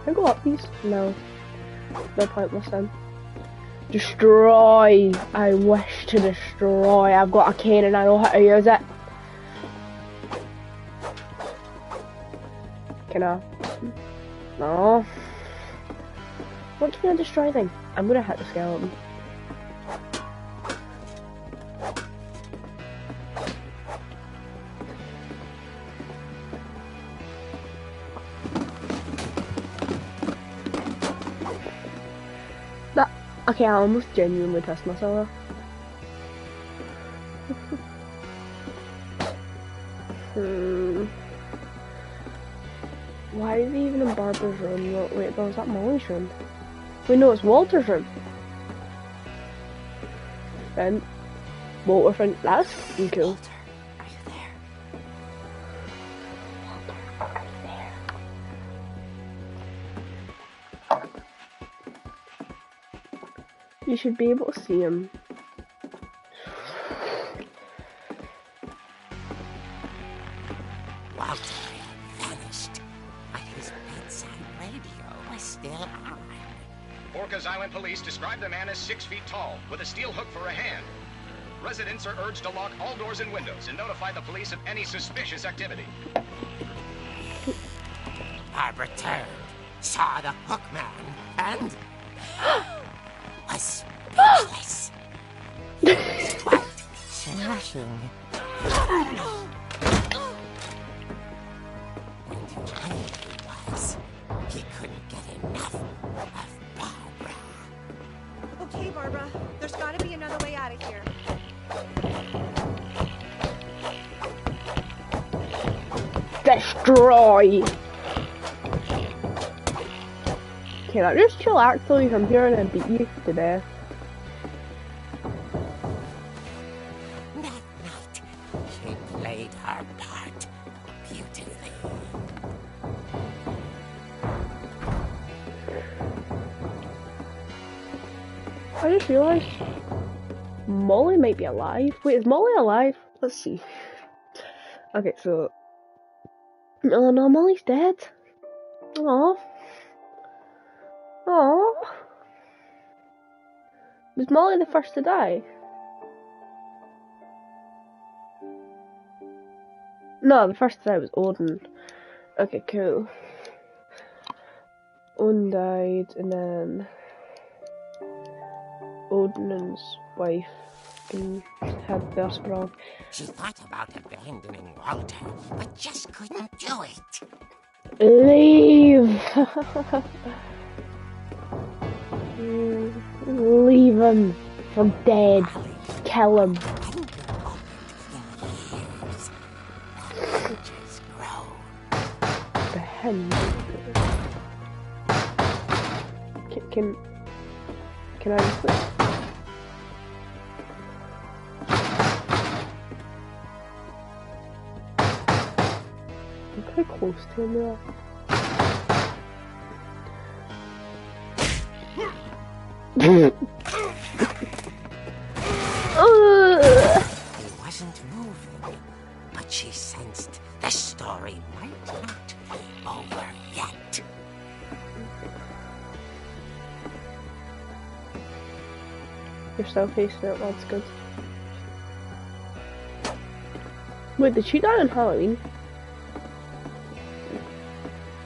can I go up these? No. No pointless then. Destroy! I wish to destroy. I've got a cane and I know how to use it. Can I? No. What can I destroy then? I'm gonna hit the skeleton. Okay, I almost genuinely pissed myself. Why is he even in Barbara's room? No, wait, was that Molly's room? Wait, no, it's Walter's room. Then, Walter Finch, that's fucking cool. Walter, are you there? Walter, are you there? You should be able to see him. Walter vanished, but his bedside radio was still on. Orcas Island police describe the man as 6 feet tall, with a steel hook for a hand. Residents are urged to lock all doors and windows and notify the police of any suspicious activity. Barbara turned, saw the hook man, and was speechless. Quite smashing. And who he was, he couldn't get enough of Barbara. Okay, Barbara, there's gotta be another way out of here. Destroy! Can I just chillax so you from here and beat you to death? That night, she played her part beautifully. I just realised Molly might be alive. Wait, is Molly alive? Let's see. Okay, so... Oh no, Molly's dead. Aww. Aww. Was Molly the first to die? No, the first to die was Odin. Okay, cool. Odin died, and then Odin and his wife had their sprawl. She thought about abandoning Walter, but just couldn't do it. Leave! Leave him for dead. Kill him. The hen. Can I just put... I'm pretty close to him now. He wasn't moving, but she sensed the story might not be over yet. You're still facing it, that's good. Wait, did she die on Halloween?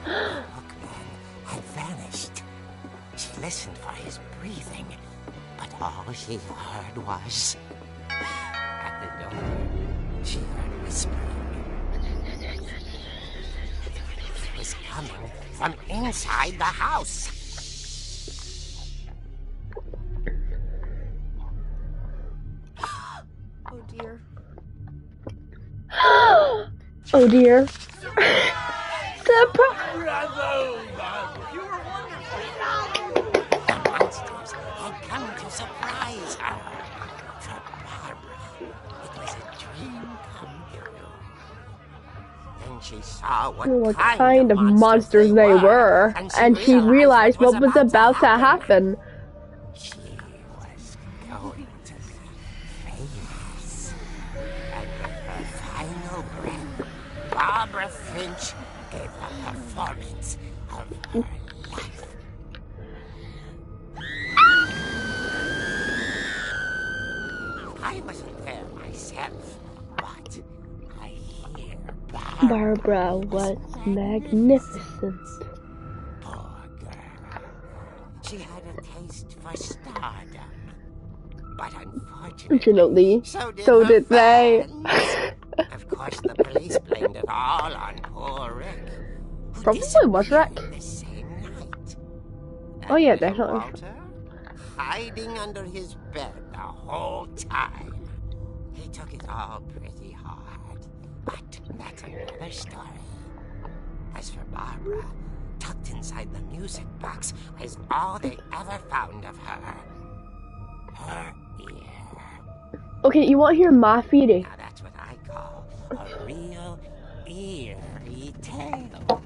Hookman had vanished. She listened for his breathing, but all she heard was... At the door, she heard whispering. It was coming from inside the house. Oh dear. Oh dear. The monsters had come to surprise her. For Barbara, it was a dream come true. Then she saw what kind of monsters they were, and she realized what was about to happen. She was going to be famous. And with her final breath, Barbara Finch gave a performance of her life. I wasn't there myself, but I hear Barbara was magnificent. Poor girl. She had a taste for stardom. But unfortunately, so did they. Of course, the police blamed it all on poor Rick. Probably was Rick. The same night. Oh yeah, definitely. Walter? hiding under his bed the whole time. He took it all pretty hard, but that's another story. As for Barbara, tucked inside the music box is all they ever found of her. Her ear. Okay, you want to hear my theory? Now that's what I call a real eerie tale.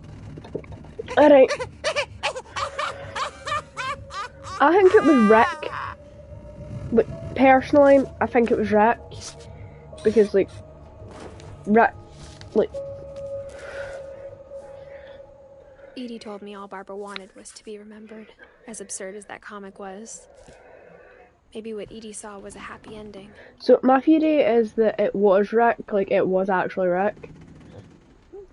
Alright. I think it was Rick. But personally, I think it was Rick. Because, like, Rick, like... Edie told me all Barbara wanted was to be remembered, as absurd as that comic was. Maybe what Edie saw was a happy ending. So, my theory is that it was Rick, like, it was actually Rick.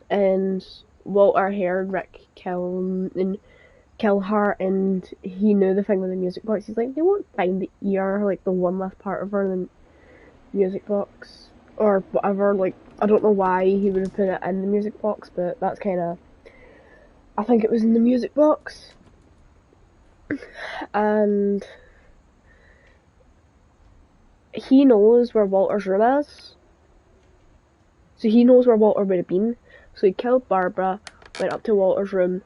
And Walter heard Rick kill her, and he knew the thing with the music box. He's like, they won't find the ear, like, the one left part of her in the music box. Or whatever, like, I don't know why he would have put it in the music box, but that's kind of... I think it was in the music box. And... he knows where Walter's room is. So he knows where Walter would have been. So he killed Barbara, went up to Walter's room,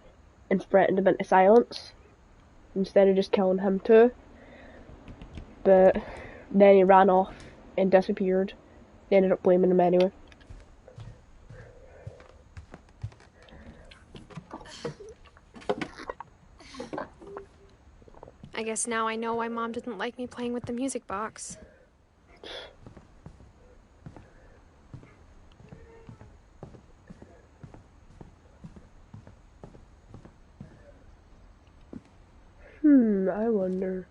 and threatened him into silence. Instead of just killing him too. But then he ran off and disappeared. They ended up blaming him anyway. I guess now I know why Mom didn't like me playing with the music box. I wonder.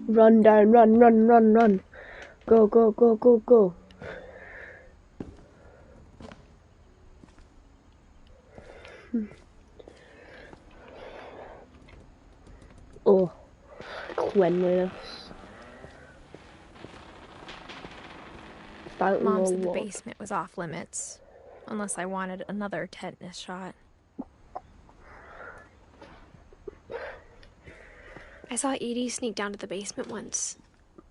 Run down, run, run, run, run. Go, go, go, go, go. Oh, cleanliness. Mom said the basement was off limits, unless I wanted another tetanus shot. I saw Edie sneak down to the basement once,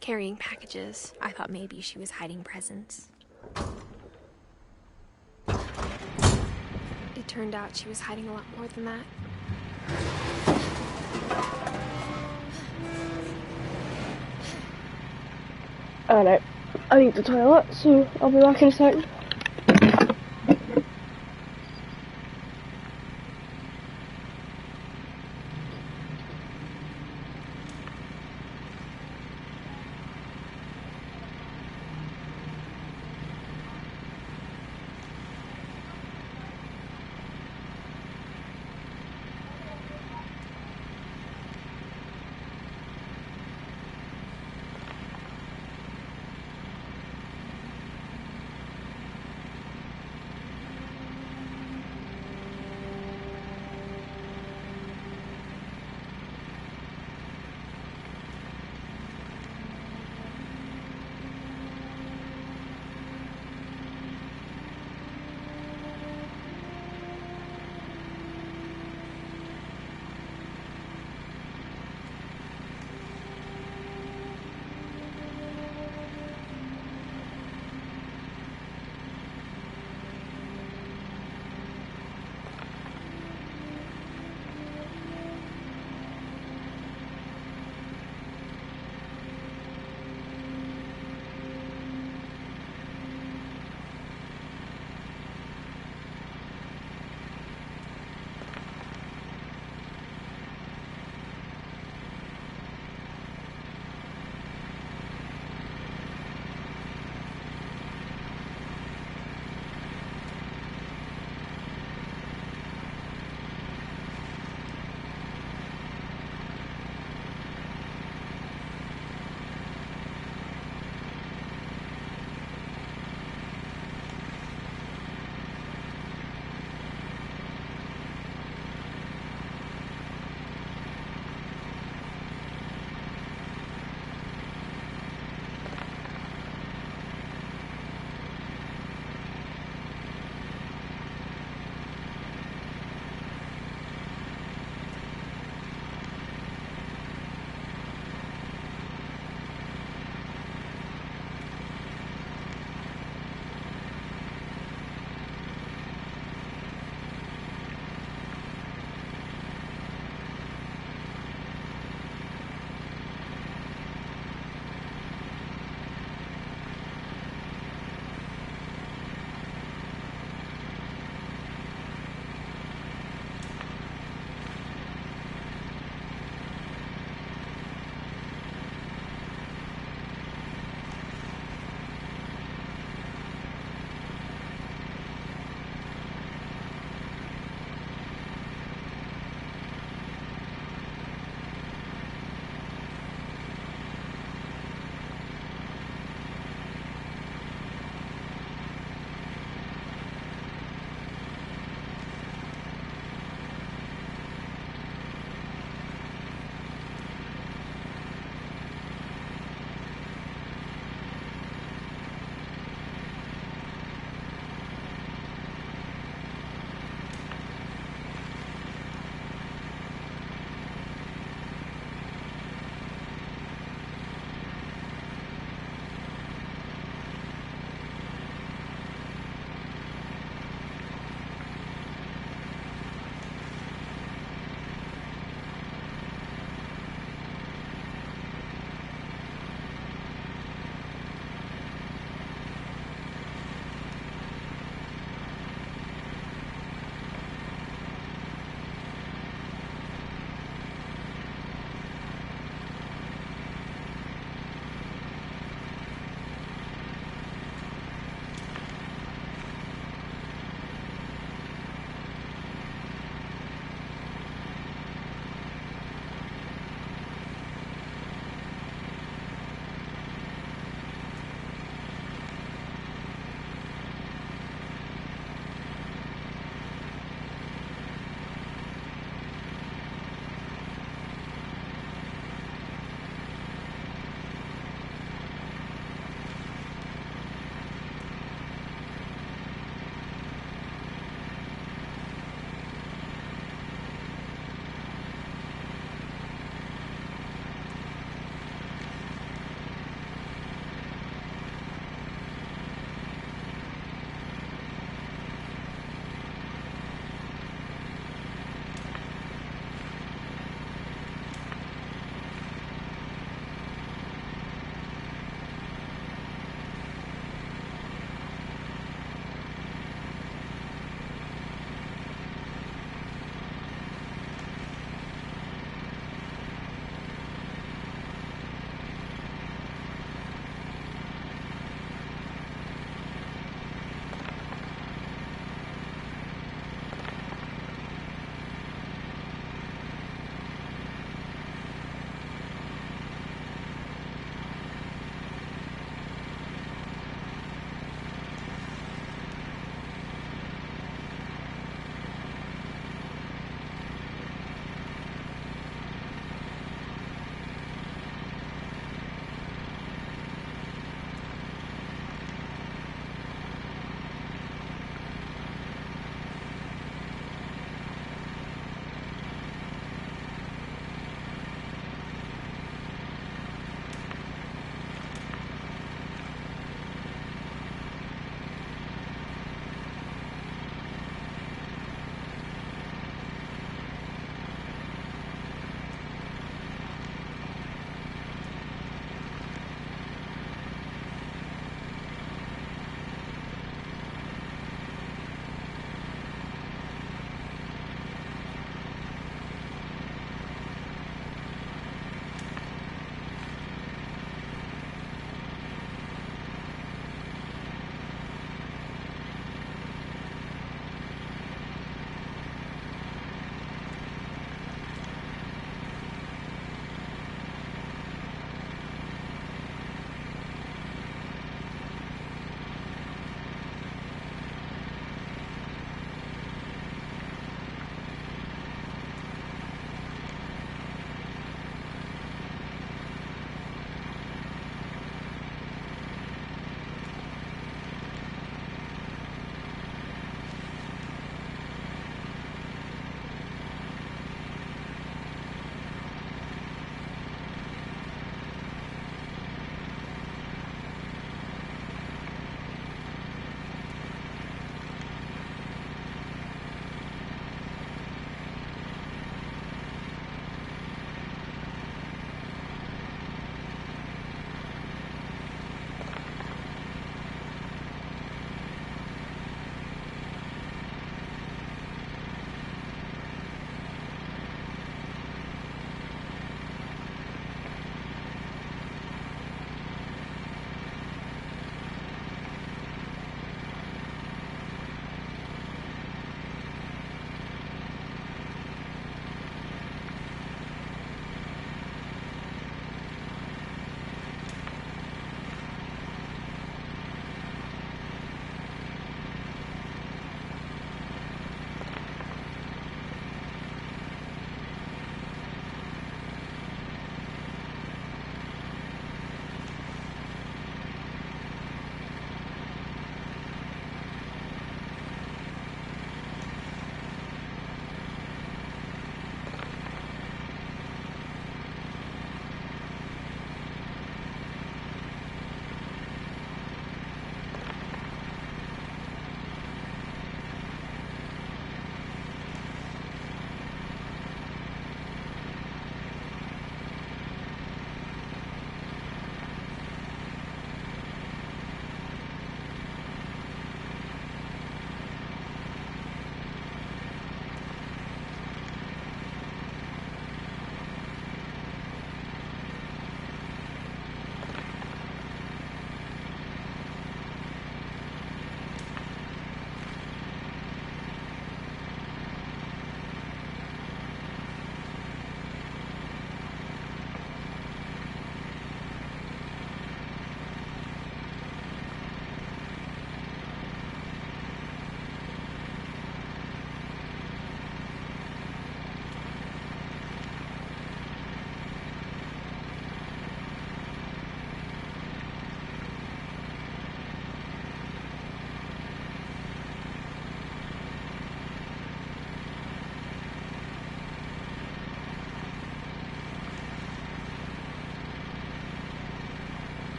carrying packages. I thought maybe she was hiding presents. It turned out she was hiding a lot more than that. Alright, I need the toilet, so I'll be back in a second.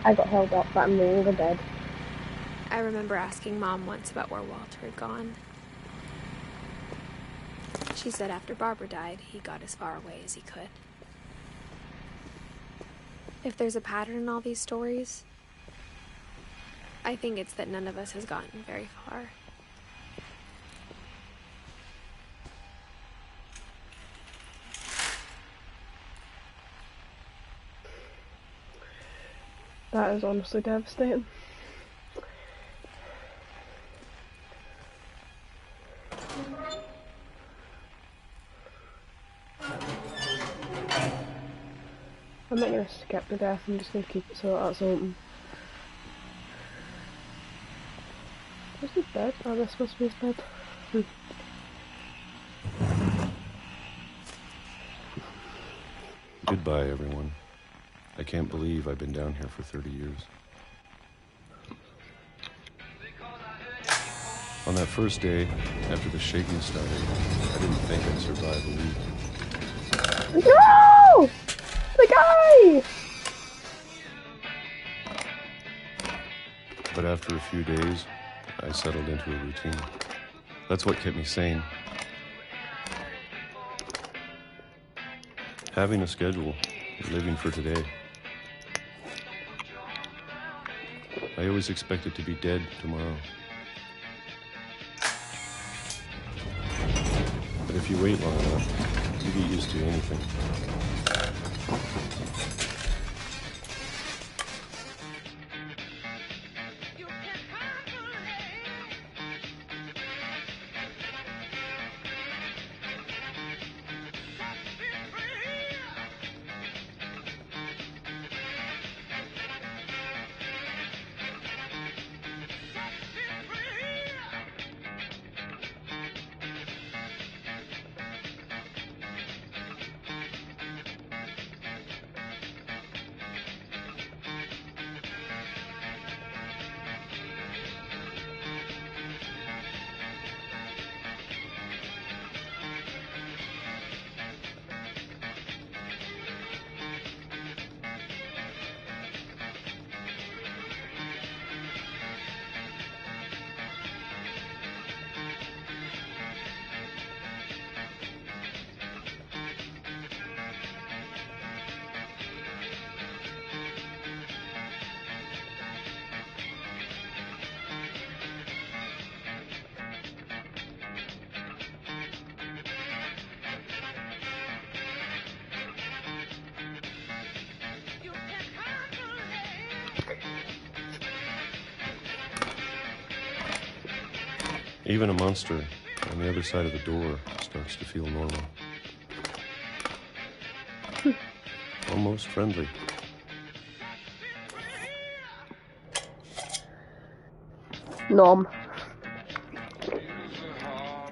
I got held up, but I'm no longer dead. I remember asking Mom once about where Walter had gone. She said after Barbara died, he got as far away as he could. If there's a pattern in all these stories, I think it's that none of us has gotten very far. That is honestly devastating. I'm not gonna skip the death, I'm just gonna keep it so that's open. Where's his bed? Oh, this must be his bed. Goodbye, everyone. I can't believe I've been down here for 30 years. On that first day, after the shaking started, I didn't think I'd survive a week. No! The guy! But after a few days, I settled into a routine. That's what kept me sane. Having a schedule, living for today. I always expected to be dead tomorrow. But if you wait long enough, you get used to anything. Even a monster on the other side of the door starts to feel normal. Almost friendly. Nom.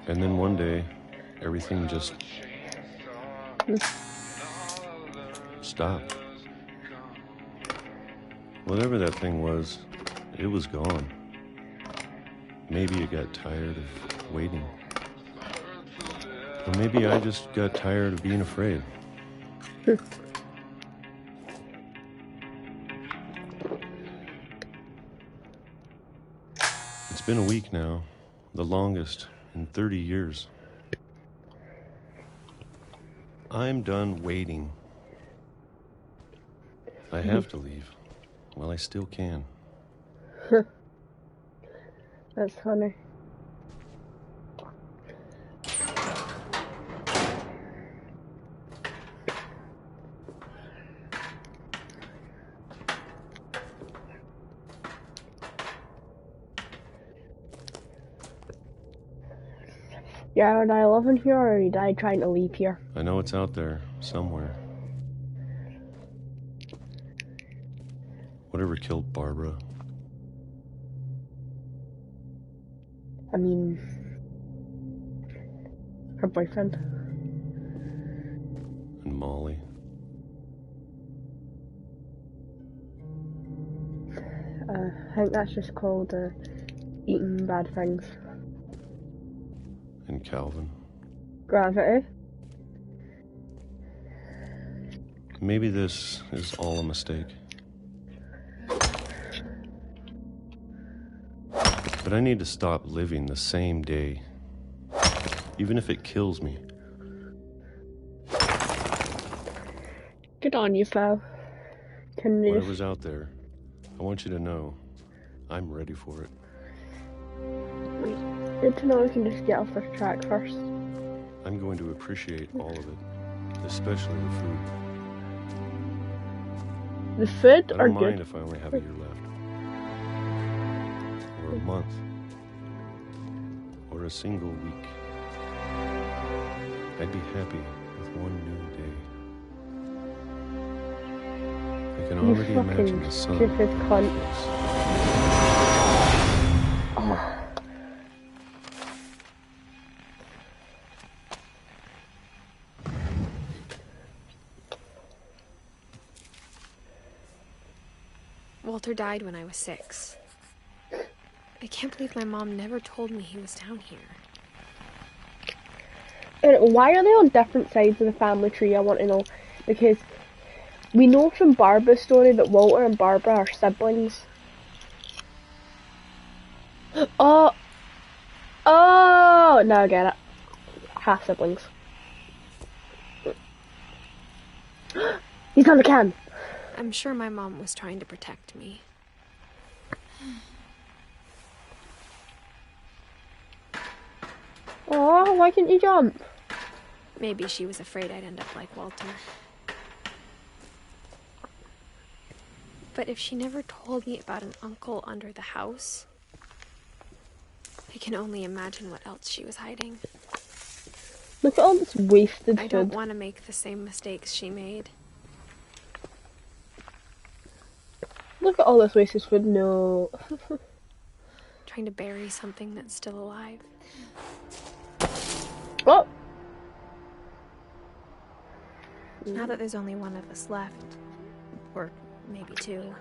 And then one day, everything just stopped. Whatever that thing was, it was gone. Maybe it got tired of waiting. Or maybe I just got tired of being afraid. It's been a week now, the longest in 30 years. I'm done waiting. I have to leave. Well, I still can. That's funny. Yeah, would I live in here or did I trying to leave here? I know it's out there somewhere. Whatever killed Barbara. I mean, her boyfriend. And Molly. I think that's just called eating bad things. And Calvin. Gravity. Maybe this is all a mistake. But I need to stop living the same day, even if it kills me. Good on you, Flo. Whatever's out there, I want you to know I'm ready for it. Good to know we can just get off this track first. I'm going to appreciate all of it, especially the food. The food I are don't mind good. if I only have a year left. Or a month. Or a single week. I'd be happy with one new day. I can already imagine the sun. Stupid cunt. Oh. Walter died when I was 6. I can't believe my mom never told me he was down here. Why are they on different sides of the family tree? I want to know. Because we know from Barbara's story that Walter and Barbara are siblings. Oh! Now I get it. Half siblings. He's on the can! I'm sure my mom was trying to protect me. Oh, why can't you jump? Maybe she was afraid I'd end up like Walter. But if she never told me about an uncle under the house, I can only imagine what else she was hiding. Look at all this wasted I food. don't want to make the same mistakes she made. Look at all this wasted food. No. Trying to bury something that's still alive. Oh! Now that there's only one of us left, or maybe 2,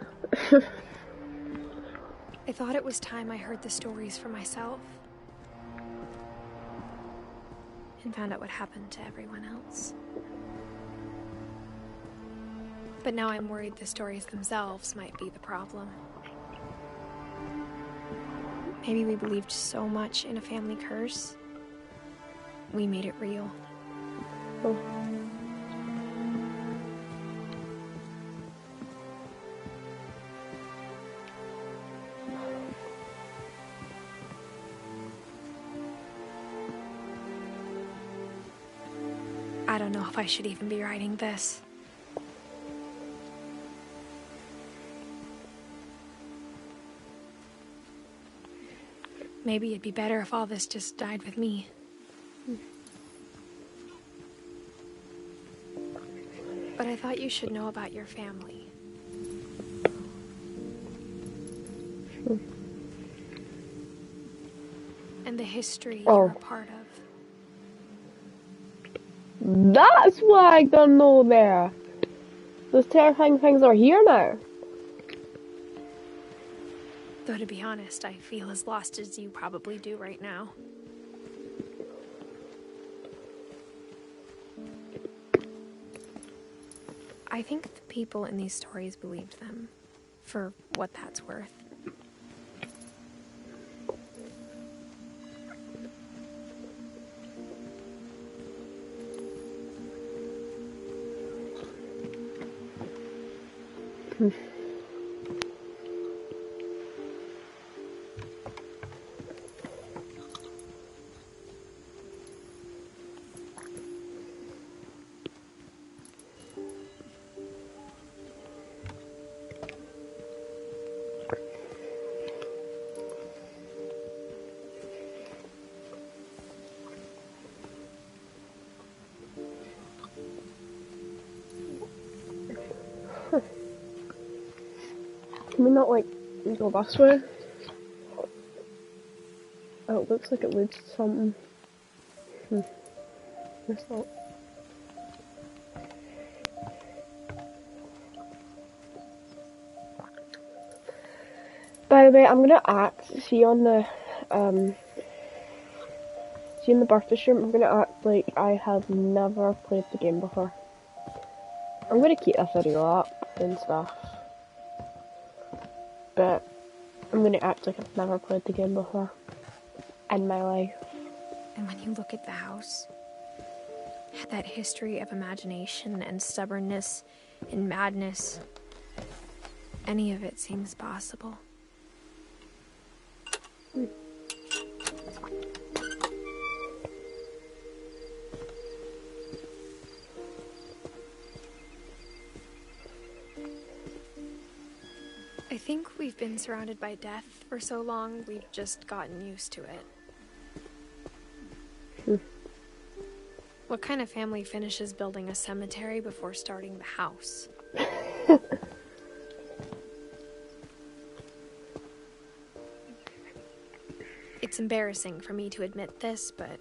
I thought it was time I heard the stories for myself and found out what happened to everyone else. But now I'm worried the stories themselves might be the problem. Maybe we believed so much in a family curse, we made it real. Oh. I don't know if I should even be writing this. Maybe it'd be better if all this just died with me. But I thought you should know about your family. And the history you're a part of. That's why I don't know there. Those terrifying things are here now. Though to be honest, I feel as lost as you probably do right now. I think the people in these stories believed them, for what that's worth. Can we not, like, go this way? Oh, it looks like it leads to something. Where's that? By the way, I'm gonna act, see on the, see in the birthday stream, I'm gonna act like I have never played the game before. I'm gonna keep this video up and stuff. But I'm gonna act like I've never played the game before in my life. And when you look at the house, it had that history of imagination and stubbornness and madness. Any of it seems possible. I think we've been surrounded by death for so long, we've just gotten used to it. What kind of family finishes building a cemetery before starting the house? It's embarrassing for me to admit this, but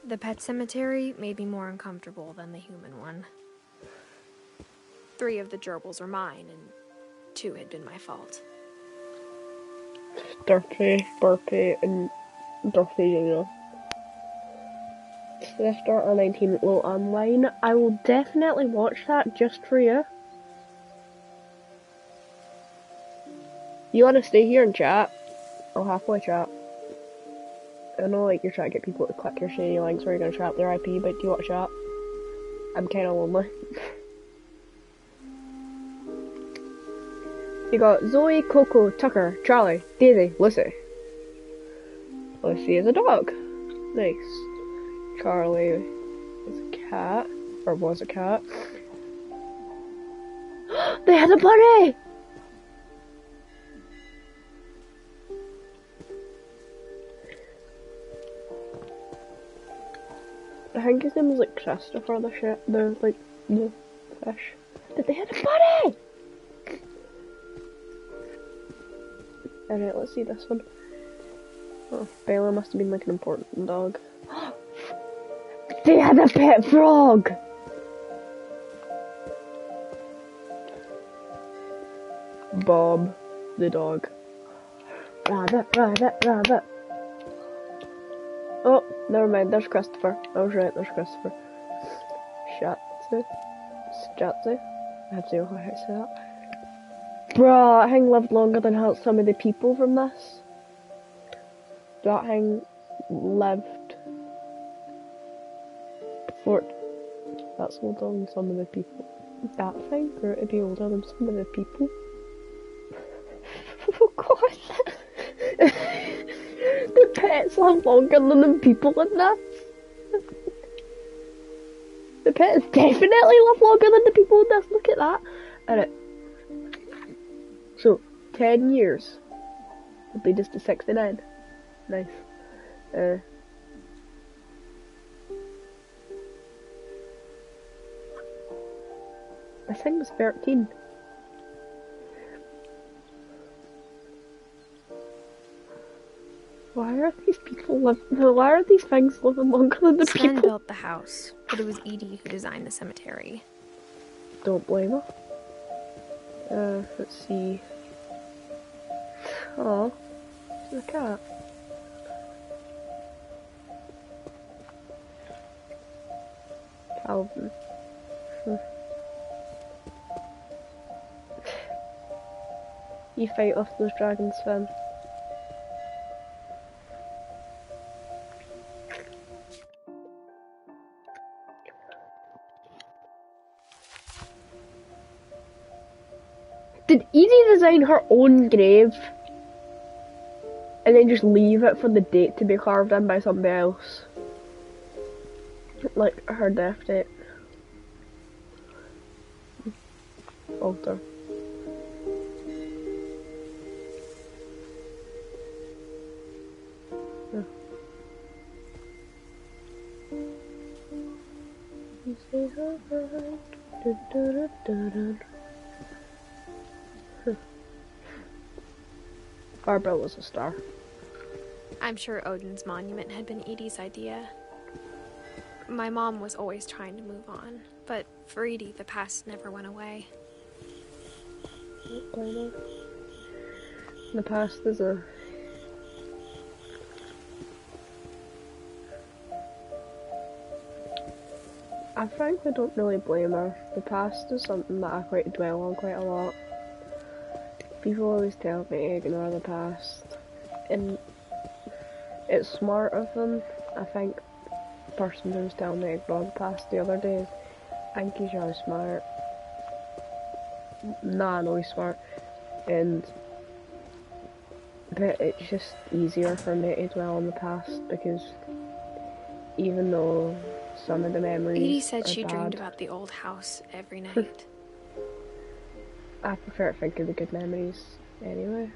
the pet cemetery made me more uncomfortable than the human one. 3 of the gerbils were mine, and 2 had been my fault. Dirty, Burpee, and Dorothy Jr. Sister or 19 will online. I will definitely watch that just for you. You want to stay here and chat? I'll halfway chat. I know like you're trying to get people to click your shady links where you're going to trap their IP, but do you want to chat? I'm kind of lonely. You got Zoe, Coco, Tucker, Charlie, Daisy, Lucy. Lucy is a dog. Nice. Charlie is a cat, or was a cat. They had a bunny! I think his name was like Christopher, the fish. But they had a bunny! Alright, let's see this one. Oh, Bella must have been like an important dog. They had a pet frog! Bob, the dog. Rabbit, rabbit, rabbit. Oh, never mind, there's Christopher. I was right, there's Christopher. Schatzy. Schatzy. I have to know how to say that. Bruh, that thing lived longer than some of the people from this. That thing lived for... That's older than some of the people. That thing grew to be older than some of the people. Oh god! The pets live longer than the people in this. The pets definitely live longer than the people in this. Look at that. Alright. So, 10 years. Would lead us to 69. Nice. I think it was 13. Why are these things living longer than the Sven people? built the house, but it was Edie who designed the cemetery. Don't blame her. Let's see. Oh, it's a cat. Calvin. You fight off those dragons, Sven. Did Edie design her own grave? And then just leave it for the date to be carved in by somebody else? Like her death date. Altar. Yeah. You say hi. Barbara was a star. I'm sure Odin's monument had been Edie's idea. My mom was always trying to move on, but for Edie, the past never went away. The past is a... I frankly don't really blame her. The past is something that I quite dwell on quite a lot. People always tell me to ignore the past, and it's smart of them. I think the person who was telling me to ignore the past the other day, I think he's really smart. Nah, I know he's smart, but it's just easier for me to dwell on the past, because even though some of the memories Edie said are she bad, dreamed about the old house every night. I prefer to think of the good memories anyway.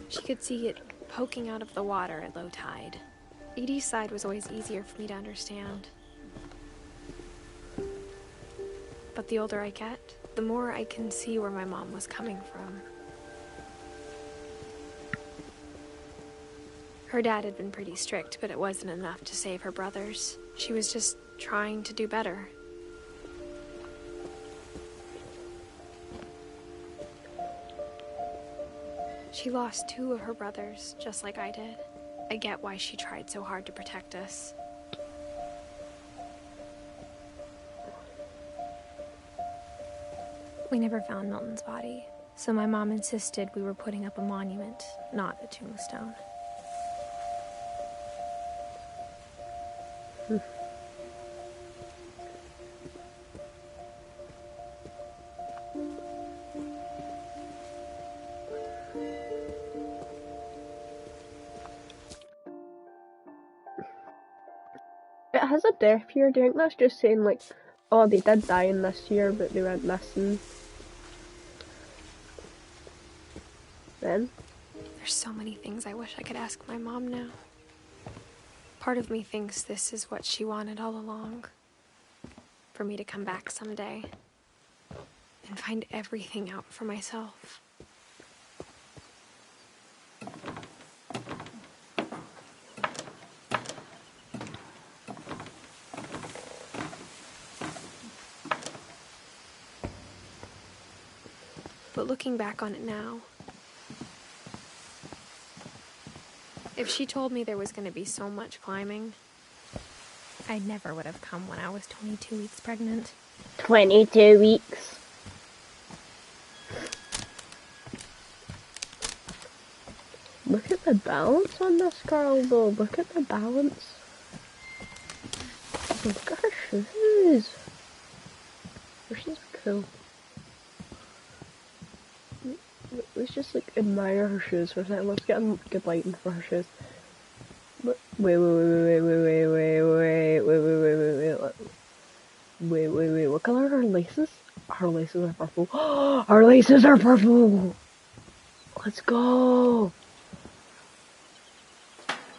She could see it poking out of the water at low tide. Edie's side was always easier for me to understand. But the older I get, the more I can see where my mom was coming from. Her dad had been pretty strict, but it wasn't enough to save her brothers. She was just trying to do better. She lost 2 of her brothers, just like I did. I get why she tried so hard to protect us. We never found Milton's body, so my mom insisted we were putting up a monument, not a tombstone. It has a death year. Do you think that's just saying, like, oh, they did die in this year, but they went missing then? There's so many things I wish I could ask my mom now. Part of me thinks this is what she wanted all along. For me to come back someday and find everything out for myself. But looking back on it now, if she told me there was going to be so much climbing, I never would have come when I was 22 weeks pregnant. 22 weeks. Look at the balance on this girl, though. Look at the balance. Look at her shoes. Her shoes are cool. Let's just, like, admire her shoes for a second. Let's get a good lighting for her shoes. Wait. What color are her laces? Her laces are purple. Her laces are purple! Let's go!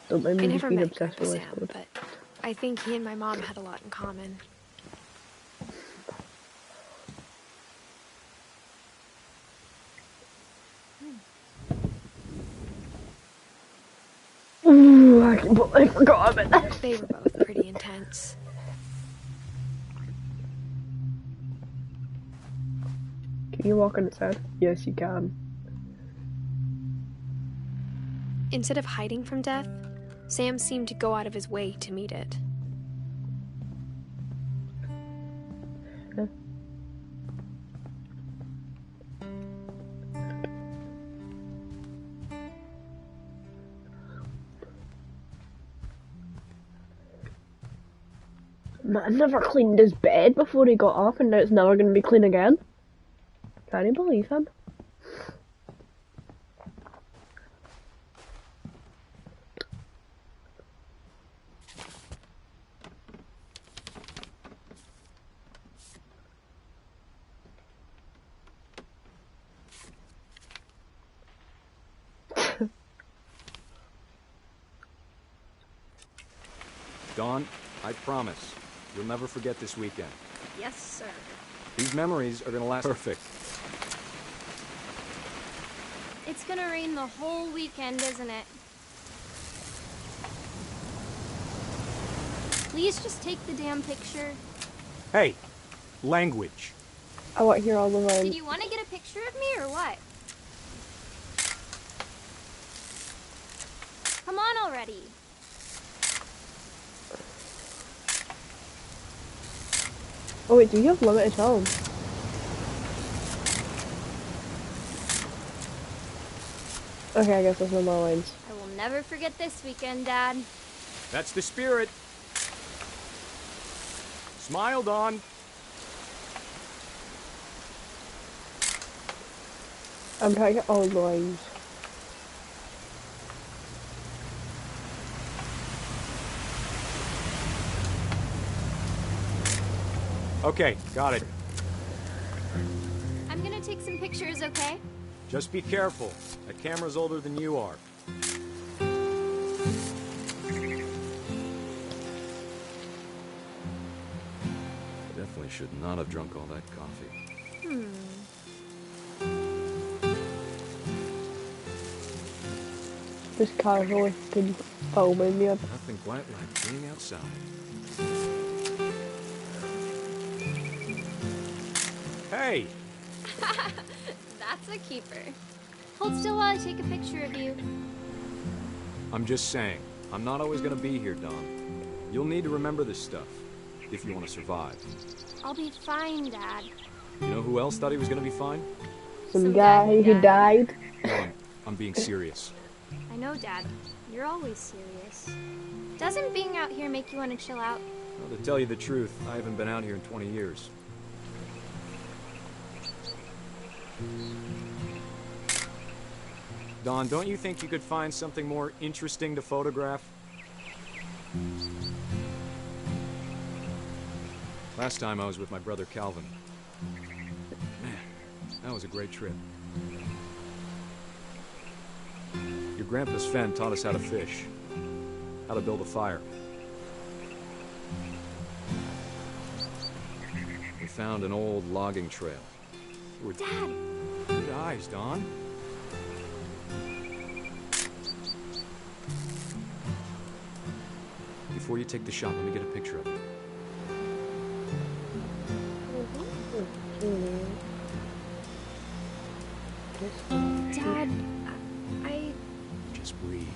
Don't mind I me just never being met obsessed Grandpa with Sam, laces. but I think he and my mom had a lot in common. Ooh, I forgot about that. They were both pretty intense. Can you walk on its head? Yes, you can. Instead of hiding from death, Sam seemed to go out of his way to meet it. Man never cleaned his bed before he got up, and now it's never going to be clean again. Can you believe him? Dawn, I promise, you'll never forget this weekend. Yes, sir. These memories are gonna last perfect. It's gonna rain the whole weekend, isn't it? Please just take the damn picture. Hey, language. I want to hear all the lines. Did you want to get a picture of me or what? Come on already. Oh wait, do you have limited time? Okay, I guess there's no more lines. I will never forget this weekend, Dad. That's the spirit. Smile, Dawn. I'm trying to get all the lines. Okay, got it. I'm gonna take some pictures, okay? Just be careful. That camera's older than you are. Definitely should not have drunk all that coffee. Just casually can filming me. Nothing quite like being outside. Hey! That's a keeper. Hold still while I take a picture of you. I'm just saying, I'm not always gonna be here, Dawn. You'll need to remember this stuff, if you want to survive. I'll be fine, Dad. You know who else thought he was gonna be fine? Some guy who died. No, I'm being serious. I know, Dad. You're always serious. Doesn't being out here make you want to chill out? Well, to tell you the truth, I haven't been out here in 20 years. Dawn, don't you think you could find something more interesting to photograph? Last time I was with my brother Calvin. Man, that was a great trip. Your grandpa Sven taught us how to fish, how to build a fire. We found an old logging trail. Dad! Good eyes, Dawn. Before you take the shot, let me get a picture of it. Dad, I... Just breathe.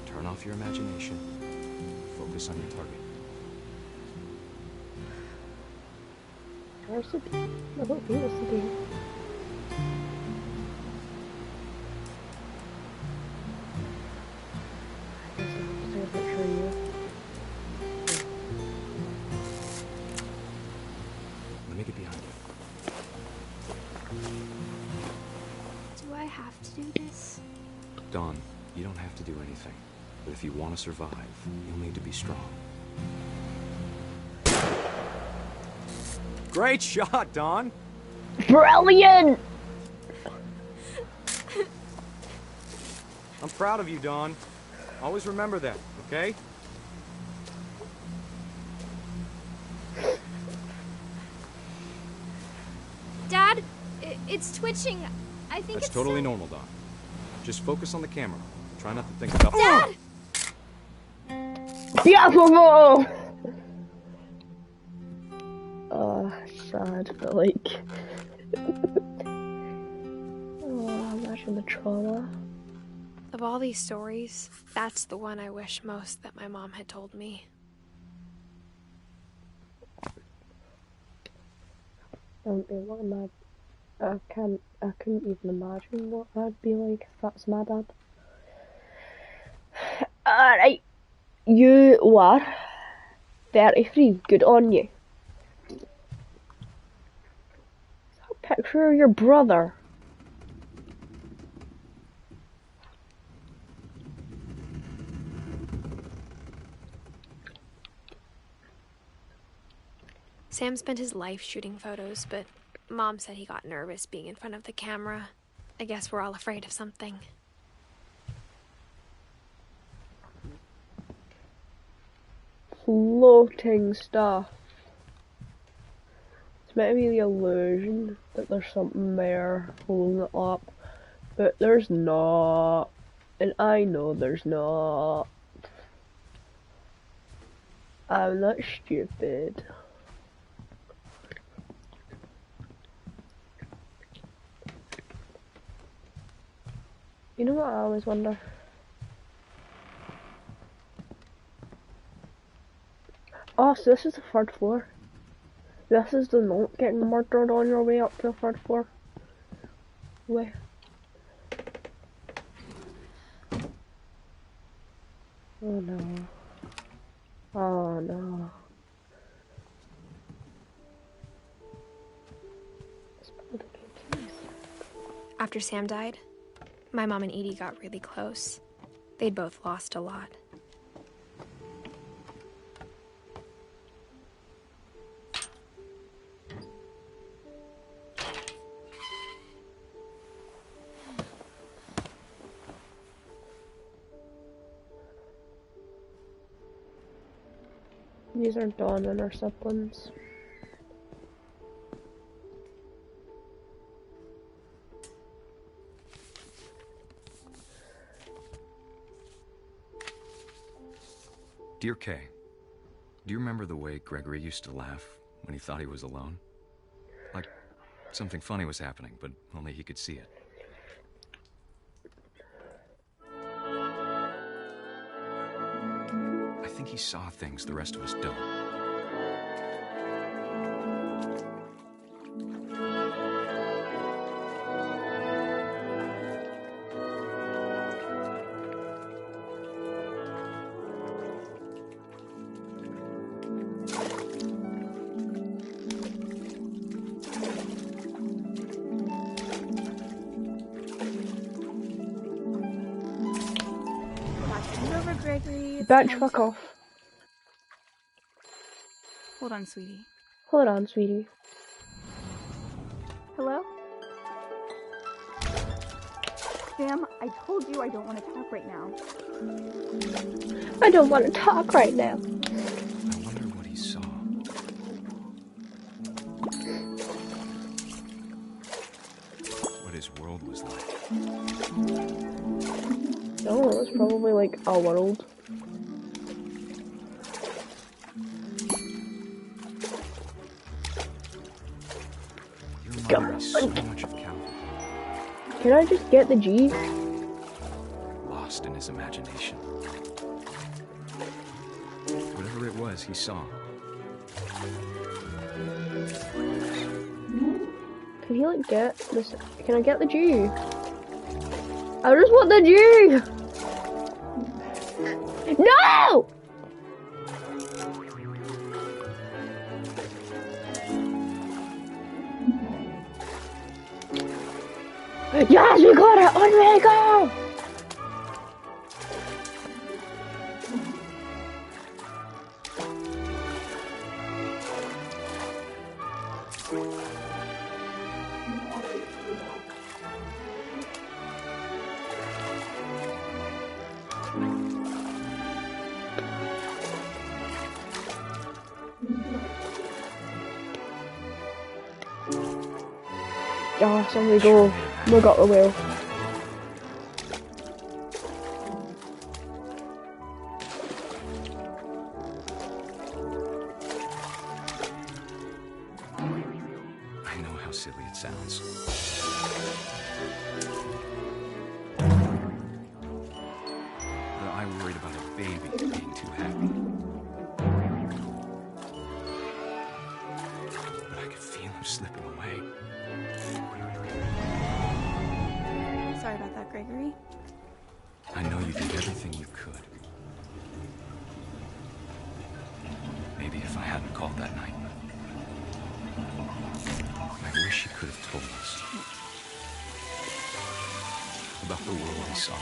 Turn off your imagination. Focus on your target. Where's the bee? I don't feel it's the bee. I guess I'll take a picture of you. Let me get behind you. Do I have to do this? Dawn, you don't have to do anything. But if you want to survive, you'll need to be strong. Great shot, Dawn! Brilliant! I'm proud of you, Dawn. Always remember that, okay? Dad, it's twitching. I think That's it's totally so... normal, Dawn. Just focus on the camera. Try not to think about... Dad! Beautiful! Sad, but like... oh, imagine the trauma. Of all these stories, that's the one I wish most that my mom had told me. What am I couldn't even imagine what I'd be like if that's my dad. Alright, you are 33, good on you. Picture of your brother. Sam spent his life shooting photos, but Mom said he got nervous being in front of the camera. I guess we're all afraid of something. Floating stuff. It's meant to be the illusion that there's something there holding it up, but there's not. And I know there's not. I'm not stupid. You know what I always wonder? Oh, so this is the third floor. This is the note getting murdered on your way up to the third floor. Where? Oh no. Oh no. After Sam died, my mom and Edie got really close. They'd both lost a lot. These are Dawn and her siblings. Dear Kay, do you remember the way Gregory used to laugh when he thought he was alone? Like something funny was happening, but only he could see it. I think he saw things the rest of us don't. Batch, fuck off. Hold on, sweetie. Hold on, sweetie. Hello? Sam, I told you I don't want to talk right now. I don't want to talk right now. I wonder what he saw. What his world was like. Oh, it was probably like a world. Your mother is so much of Calvin. Can I just get the G? Lost in his imagination. Whatever it was, he saw. Can he like get this? Can I get the G? I just want the G! No! Yes, we got it! On we go! Yes, on we go. We got the wheel. I know how silly it sounds. But I worried about a baby being too happy. But I could feel him slipping away. Sorry about that, Gregory. I know you did everything you could. Maybe if I hadn't called that night. I wish he could have told us about the world he saw.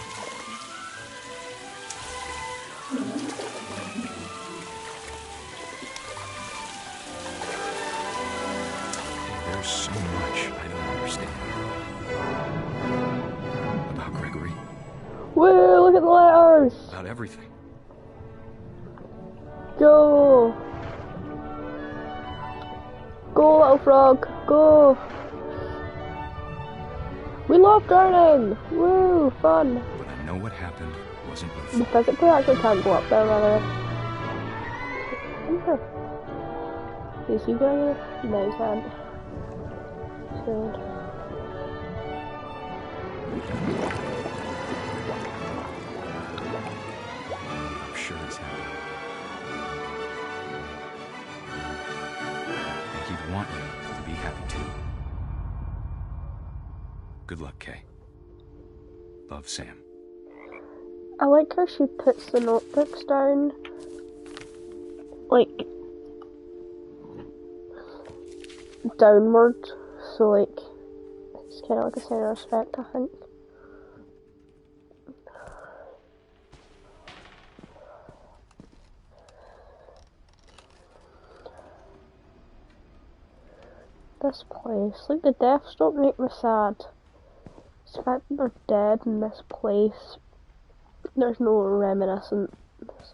There's so much I don't understand about Gregory. Whoa, look at the letters! About everything. Go! Go, little frog, go! We love gardening! Woo, fun! But I know what happened wasn't your You fault. physically actually can't go up there, rather. Do you see Gregory? No, you can't. Good. I'm sure it's happened. want you to be happy too. Good luck, Kay. Love, Sam. I like how she puts the notebooks down, like, downward, so like, it's kind of like a sign of respect, I think. This place, like the deaths don't make me sad. It's the fact that they're dead in this place. There's no reminiscence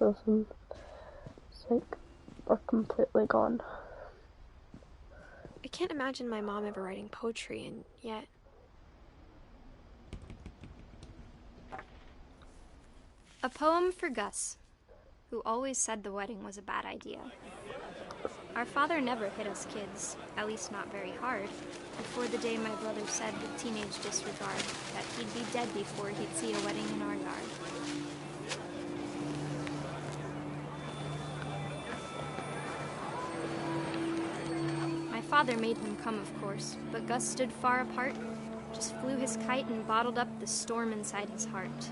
of them. It's like we're completely gone. I can't imagine my mom ever writing poetry, and yet... A poem for Gus, who always said the wedding was a bad idea. Our father never hit us kids, at least not very hard, before the day my brother said with teenage disregard that he'd be dead before he'd see a wedding in our yard. My father made him come, of course, but Gus stood far apart, just flew his kite and bottled up the storm inside his heart.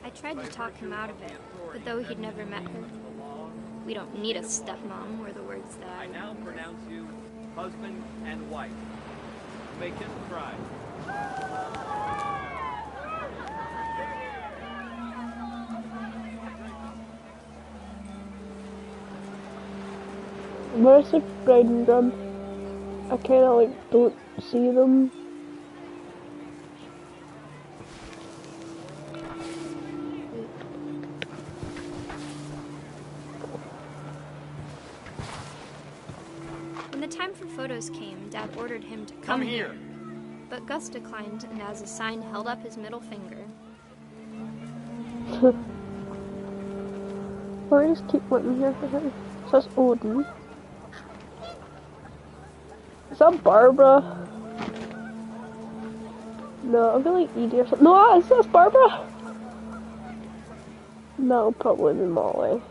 I tried to talk him out of it, but though he'd never met her, "We don't need a stepmom," were the words that I now pronounce you husband and wife. Make him cry. Where's the bride and groom? I kinda like don't see them. When the time for photos came, Dad ordered him to come here. But Gus declined and as a sign held up his middle finger. Why just keep looking here for him? So that's Odin. Is that Barbara? No, I feel like Edie or something. No, is that Barbara? No, probably be Molly.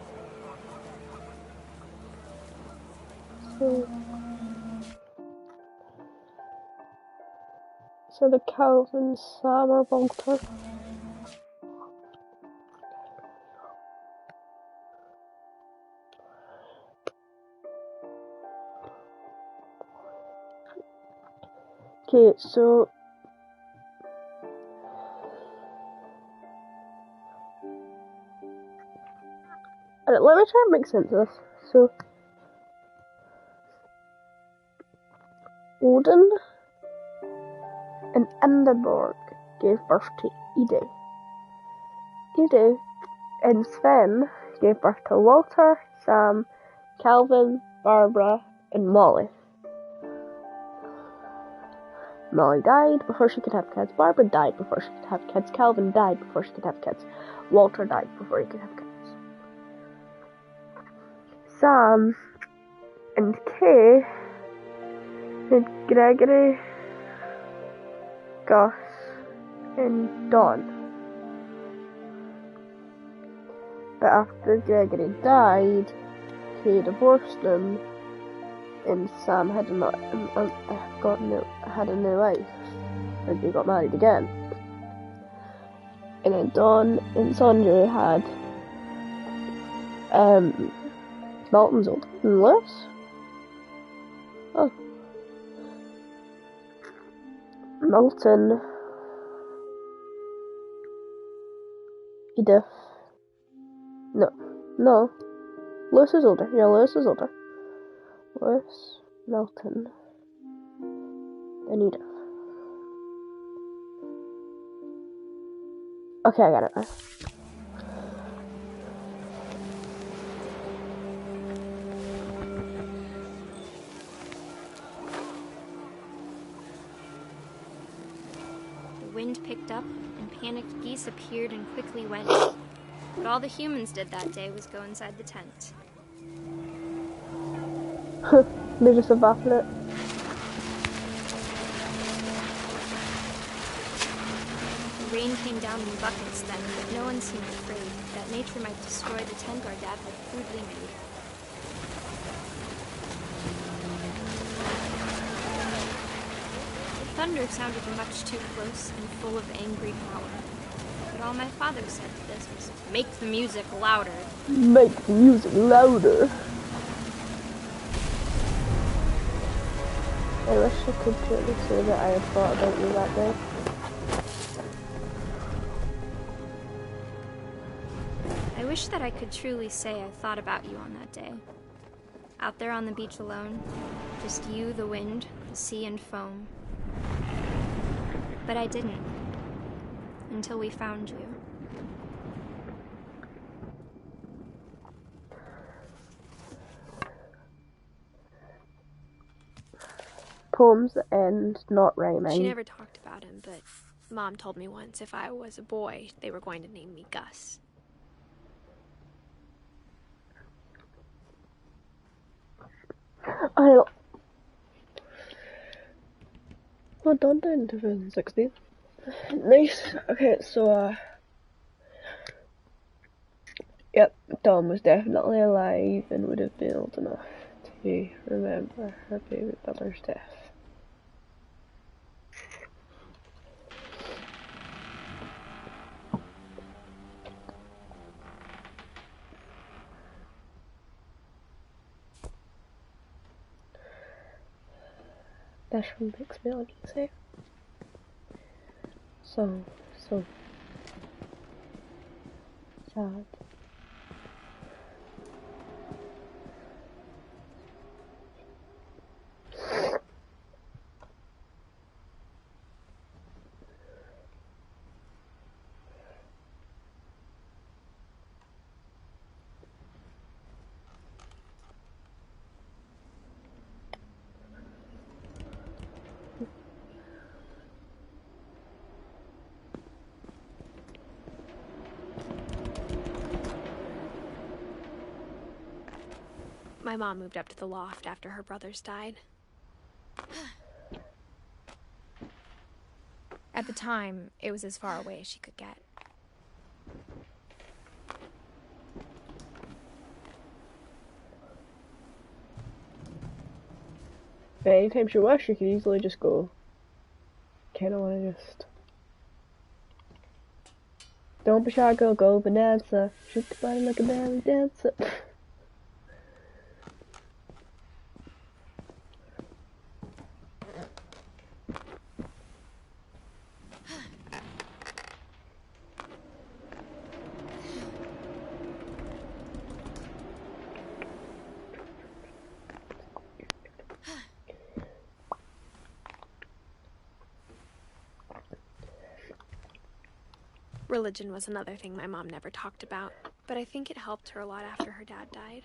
So the Calvin, Sam, or Walter? Okay, so alright, let me try and make sense of this. So Odin and Enderborg gave birth to Edie. Edie and Sven gave birth to Walter, Sam, Calvin, Barbara, and Molly. Molly died before she could have kids. Barbara died before she could have kids. Calvin died before she could have kids. Walter died before he could have kids. Sam and Kay had Gregory, Gus, and Dawn. But after Gregory died, Kay divorced him, and Sam had a new life, and they got married again. And then Dawn and Sandra had Milton's older than Lewis. Oh. Milton, Edith. No. Lewis is older. Yeah, Lewis is older. Lewis, Milton, and Edith. Okay, I got it now. The wind picked up, and panicked geese appeared and quickly went. But all the humans did that day was go inside the tent. They just evaporate. rain came down in buckets then, but no one seemed afraid that nature might destroy the tent our dad had crudely made. The thunder sounded much too close and full of angry power. But all my father said to this was, "Make the music louder." Make the music louder. I wish I could truly say that I had thought about you that day. I wish that I could truly say I thought about you on that day. Out there on the beach alone, just you, the wind, the sea, and foam. But I didn't. Until we found you. Poems that end not rhyming. She never talked about him, but Mom told me once if I was a boy, they were going to name me Gus. Well, done in 2016. Nice. Okay, so, yep, Dawn was definitely alive and would have been old enough to remember her baby brother's death. That's from Mixed Melodies, eh? So sad. My mom moved up to the loft after her brothers died. At the time, it was as far away as she could get. But anytime she wished, she could easily just go. Kinda wanna just. Don't be shy, girl, go bonanza. Shake the body like a belly dancer. Religion was another thing my mom never talked about, but I think it helped her a lot after her dad died.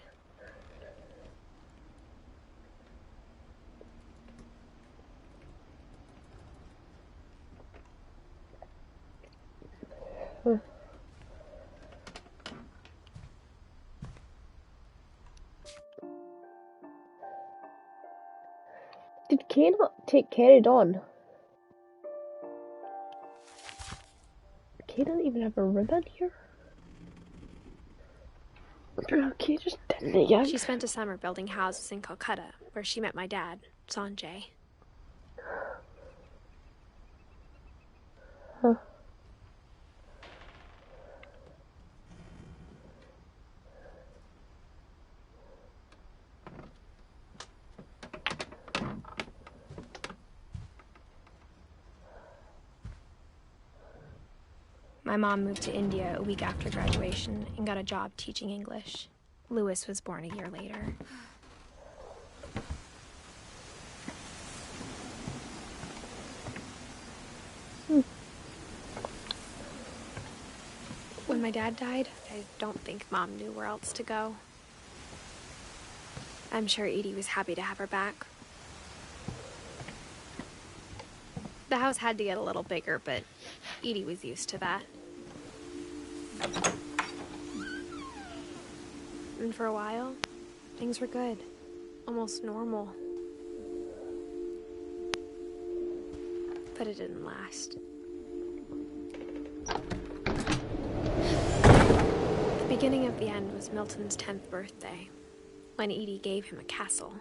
Did Kay not take Carrie on? Kay doesn't even have a ribbon here. Kay just didn't again. She spent a summer building houses in Calcutta, where she met my dad, Sanjay. Huh. My mom moved to India a week after graduation and got a job teaching English. Louis was born a year later. When my dad died, I don't think Mom knew where else to go. I'm sure Edie was happy to have her back. The house had to get a little bigger, but Edie was used to that. And for a while, things were good. Almost normal. But it didn't last. beginning of the end was Milton's 10th birthday, when Edie gave him a castle.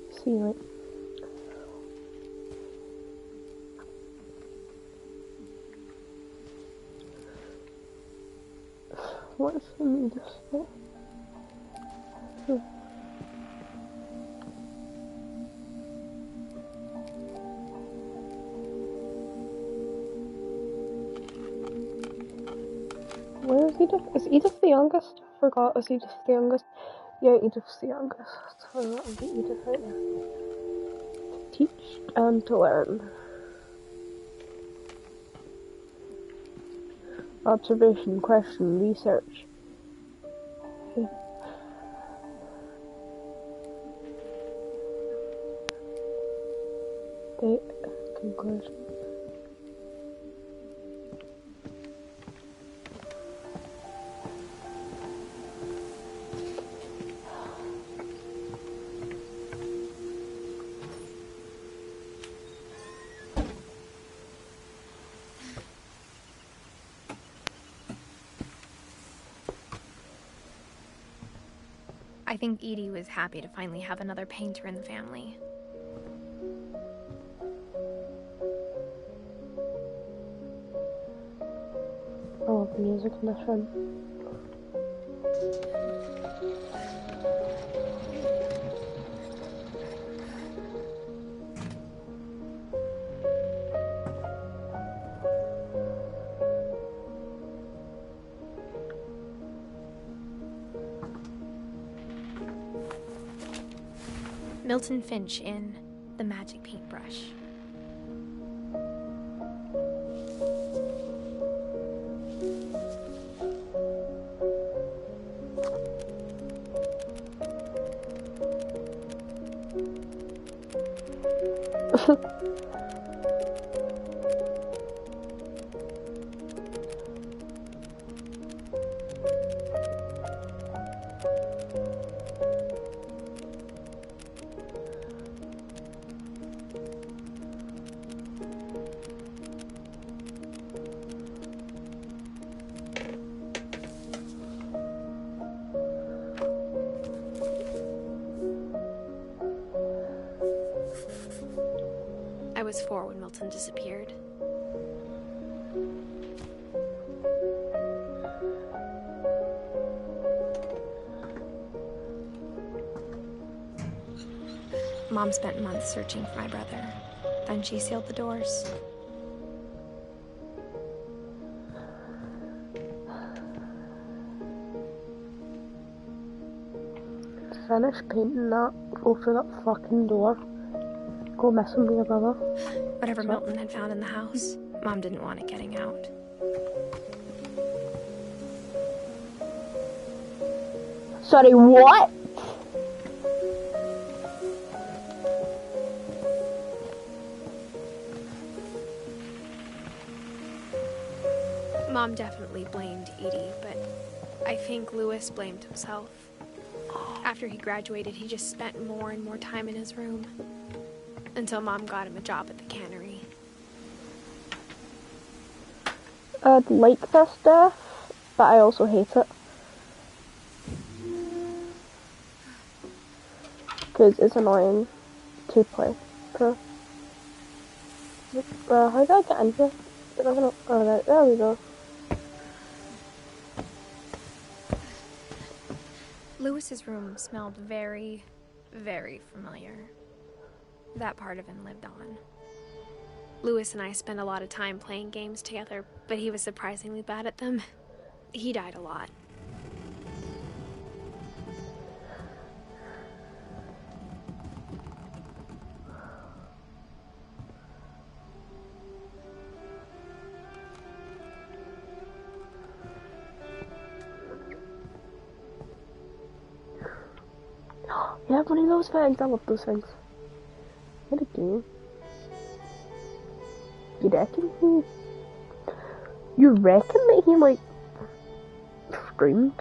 See, like, what's the need of stuff? Where is Edith? Is Edith the youngest? I forgot, is Edith the youngest? Yeah, Edith's the youngest. So that'll be Edith right there. To teach and to learn. Observation, question, research. Date, conclusion. I think Edie was happy to finally have another painter in the family. I love the music in this one. Milton Finch in The Magic Paintbrush. I was 4 when Milton disappeared. Mom spent months searching for my brother. Then she sealed the doors. Finish painting that. Go through that fucking door. Go messing with your brother. Whatever Milton had found in the house, Mom didn't want it getting out. Sorry, what? Mom definitely blamed Edie, but I think Lewis blamed himself. After he graduated, he just spent more and more time in his room. Until Mom got him a job at the cannery. I'd like this death, but I also hate it. Because it's annoying to play through. How did I get in here? Oh, right, there we go. Lewis's room smelled very, very familiar. That part of him lived on. Lewis and I spent a lot of time playing games together, but he was surprisingly bad at them. He died a lot. Yeah, one of those things. I love those things. What a game. You reckon that he, like, screamed?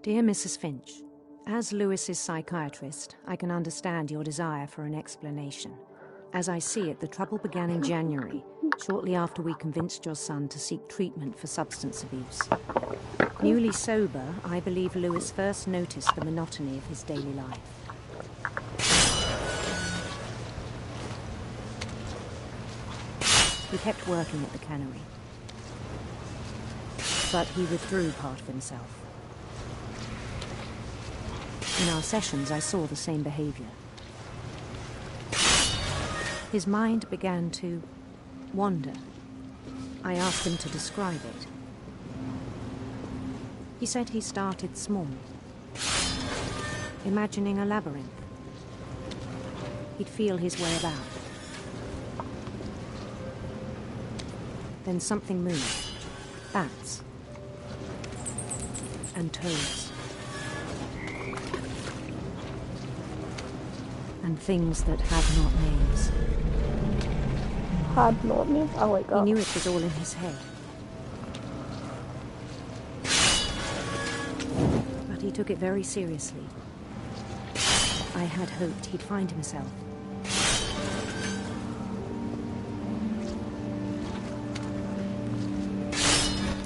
Dear Mrs. Finch, as Lewis's psychiatrist, I can understand your desire for an explanation. As I see it, the trouble began in January, shortly after we convinced your son to seek treatment for substance abuse. Newly sober, I believe Lewis first noticed the monotony of his daily life. He kept working at the cannery, but he withdrew part of himself. In our sessions, I saw the same behavior. His mind began to wander. I asked him to describe it. He said he started small, imagining a labyrinth. He'd feel his way about. Then something moved. Bats. And toads. And things that had not names. Had not names? I like that. He knew it was all in his head. But he took it very seriously. I had hoped he'd find himself.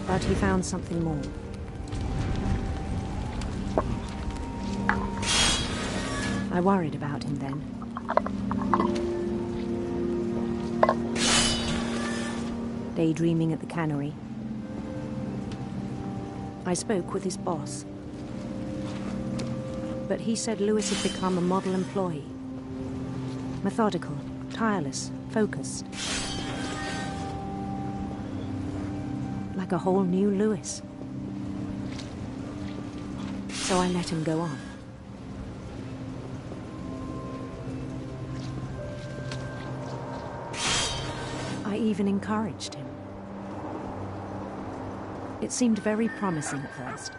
But he found something more. I worried about him then. Daydreaming at the cannery, I spoke with his boss. But he said Lewis had become a model employee. Methodical, tireless, focused. Like a whole new Lewis. So I let him go on. I even encouraged him. It seemed very promising at first.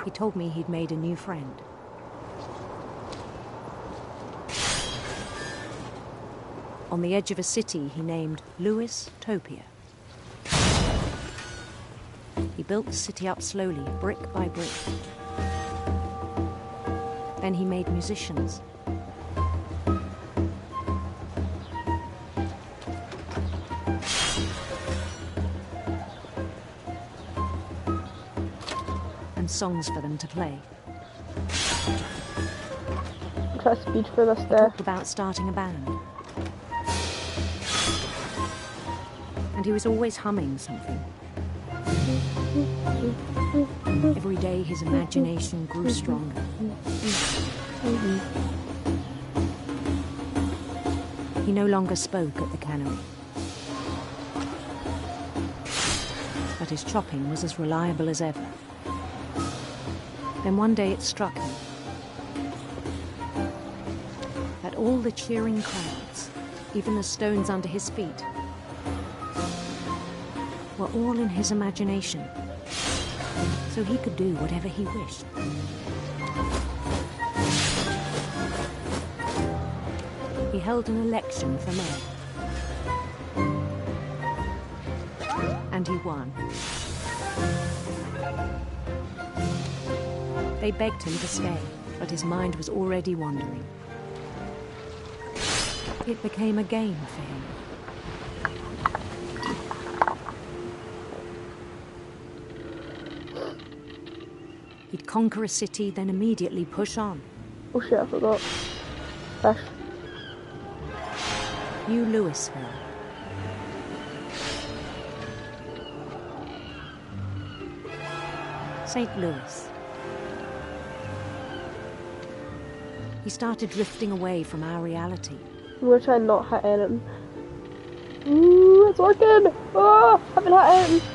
He told me he'd made a new friend. On the edge of a city he named Lewis-topia. He built the city up slowly, brick by brick. Then he made musicians. And songs for them to play. Try speech for this He there. talked about starting a band. And he was always humming something. Every day his imagination grew stronger. He no longer spoke at the cannery. But his chopping was as reliable as ever. Then one day it struck him that all the cheering crowds, even the stones under his feet, were all in his imagination, so he could do whatever he wished. He held an election for mayor. And he won. They begged him to stay, but his mind was already wandering. It became a game for him. He'd conquer a city, then immediately push on. Oh shit, I forgot. Fish. New Louisville. St. Louis. He started drifting away from our reality. I'm gonna try and not hit anything. Ooh, it's working! Oh, I haven't hit anything.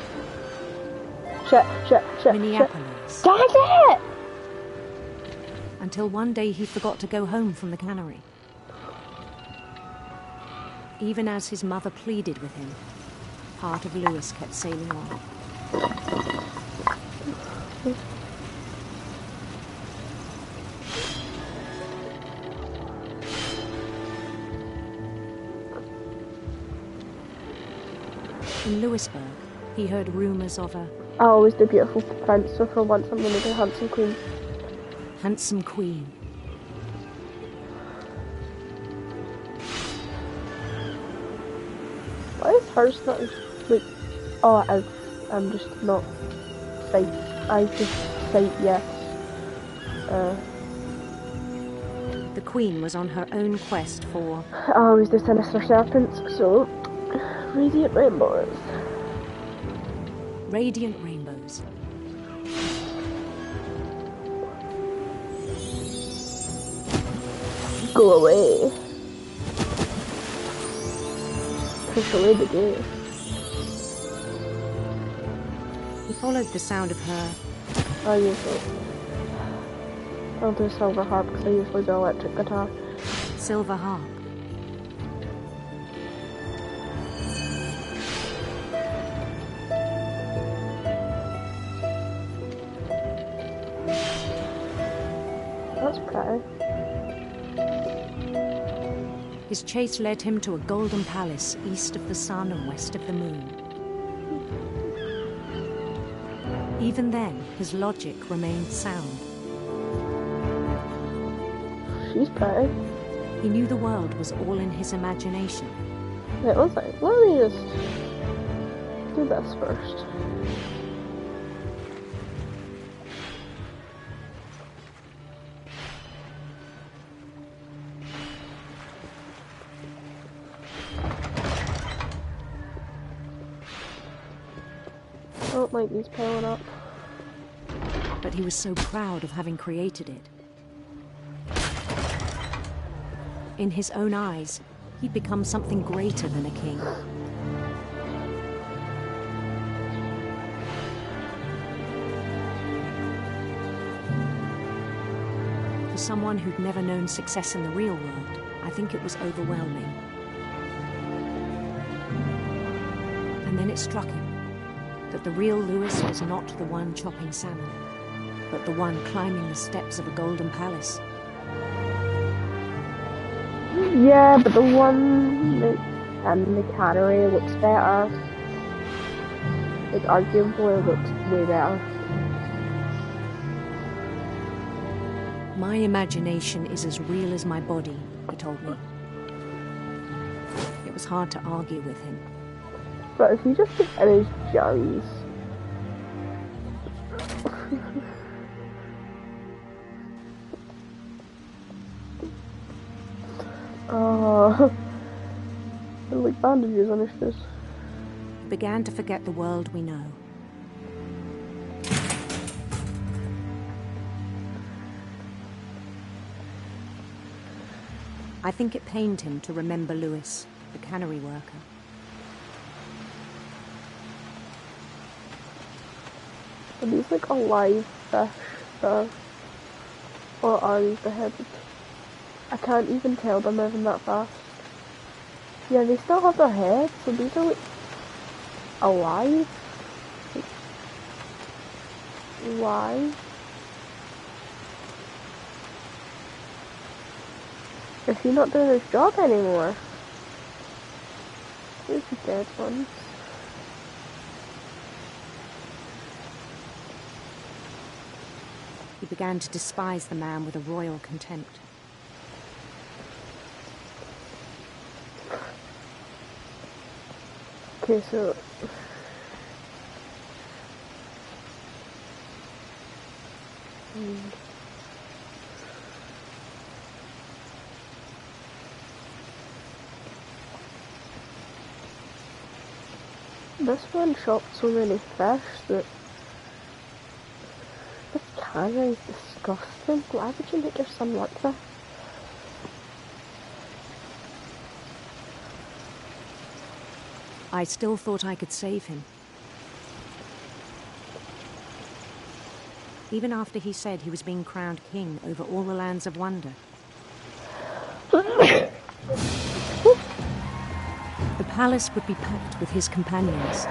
Shit. Minneapolis. Damn it! Until one day he forgot to go home from the cannery. Even as his mother pleaded with him, part of Lewis kept sailing on. In Lewisburg, he heard rumors of a I always do beautiful prince, so for once I'm going to do handsome queen. Handsome queen. Why is hers not as, like, oh it is, I'm just not sight, I just sight yes. The queen was on her own quest for... I always do sinister serpents, so radiant rainbows. Radiant rainbows. Go away. Push away the day. He followed the sound of her... I usually... I'll do silver harp because I usually do electric guitar. Silver harp. That's pretty. His chase led him to a golden palace east of the sun and west of the moon. Even then, his logic remained sound. She's pretty. He knew the world was all in his imagination. It was like, let me just do this first. I don't like these piling up. But he was so proud of having created it. In his own eyes, he'd become something greater than a king. For someone who'd never known success in the real world, I think it was overwhelming. And then it struck him that the real Lewis was not the one chopping salmon, but the one climbing the steps of a golden palace. Yeah, but the one that in the cannery looks better. Like, arguably looks way better. My imagination is as real as my body, he told me. It was hard to argue with him. But if you just look at his jellies. Oh, they're like bandages on his face. He began to forget the world we know. I think it pained him to remember Lewis, the cannery worker. Are these like alive fish? Or are these beheaded? I can't even tell they're moving that fast. Yeah, they still have their heads, so these are like alive. Like, why? Is he not doing his job anymore? Here's the dead ones. He began to despise the man with a royal contempt. Okay, so... This one shot so many fish that... This cannery is disgusting. Why would you make your son work this? I still thought I could save him. Even after he said he was being crowned king over all the lands of wonder. The palace would be packed with his companions.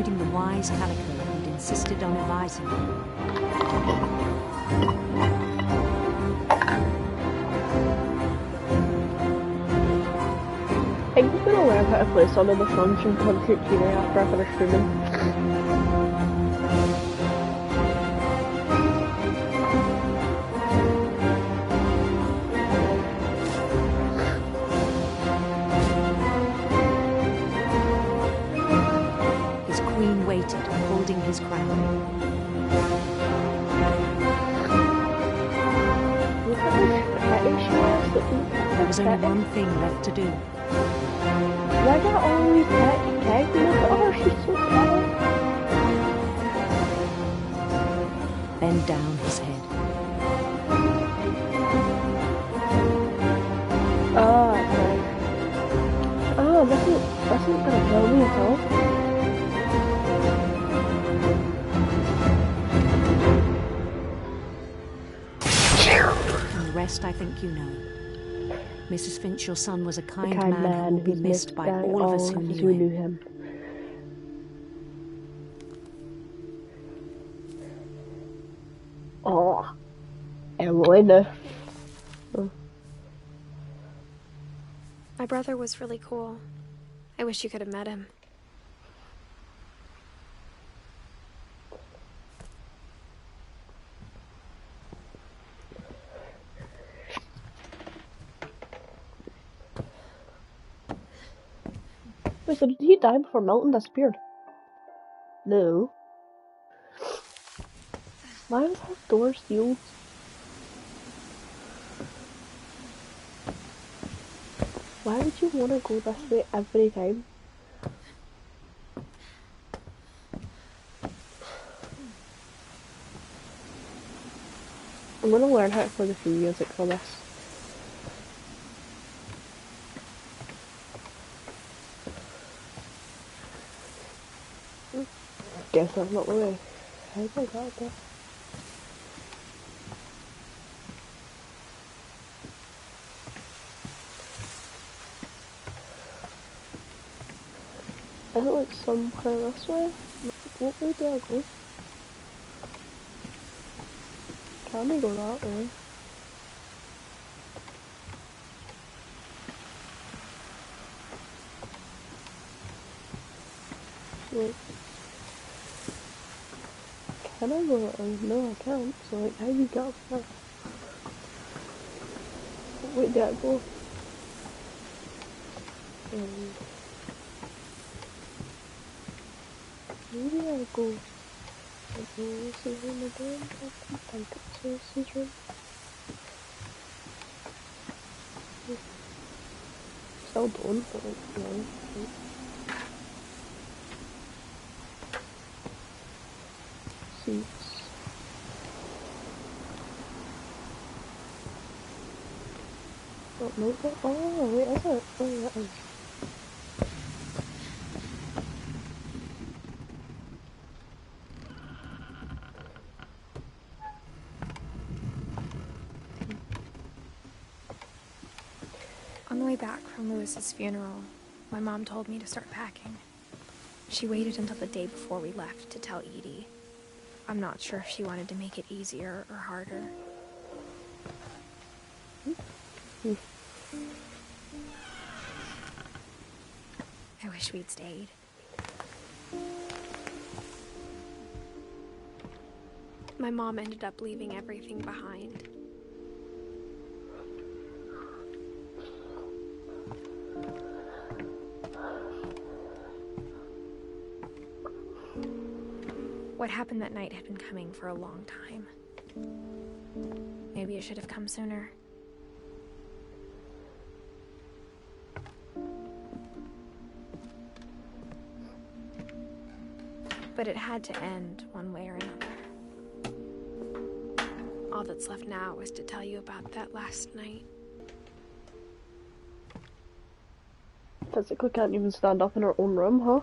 including the wise Calico who'd insisted on advising him. I think I'm gonna learn how to play some of the songs from Country Keener after I finish streaming. His queen waited, holding his crown. There was only one thing left to do. Why do I always pet Keg? Look at her, she's so clever. Bend down his head. Oh, okay. Oh, that's not gonna kill me at all. And the rest I think you know. Mrs. Finch, your son was a kind man who will be missed by all of us who knew him. Oh, Elena. Oh. My brother was really cool. I wish you could have met him. Wait, so did he die before Milton disappeared? No. Why was his door sealed? Why would you want to go this way every time? I'm gonna learn how to play the theme music for this. Guess that's not the way. How did I got there? Is it like somewhere this way? What way do I go? Can we go that way? Wait. Can I go that way? No, I can't. So like, how do you get up there? What way did I go? Maybe I'll go. Like, this is room again. I think it's this room. Still don't, but like, no. Seats. Oh, no, oh, wait, is it? Oh, yeah, it is. On the way back from Lewis's funeral, my mom told me to start packing. She waited until the day before we left to tell Edie. I'm not sure if she wanted to make it easier or harder. I wish we'd stayed. My mom ended up leaving everything behind. What happened that night had been coming for a long time. Maybe it should have come sooner. But it had to end one way or another. All that's left now is to tell you about that last night. Physically can't even stand up in her own room, huh?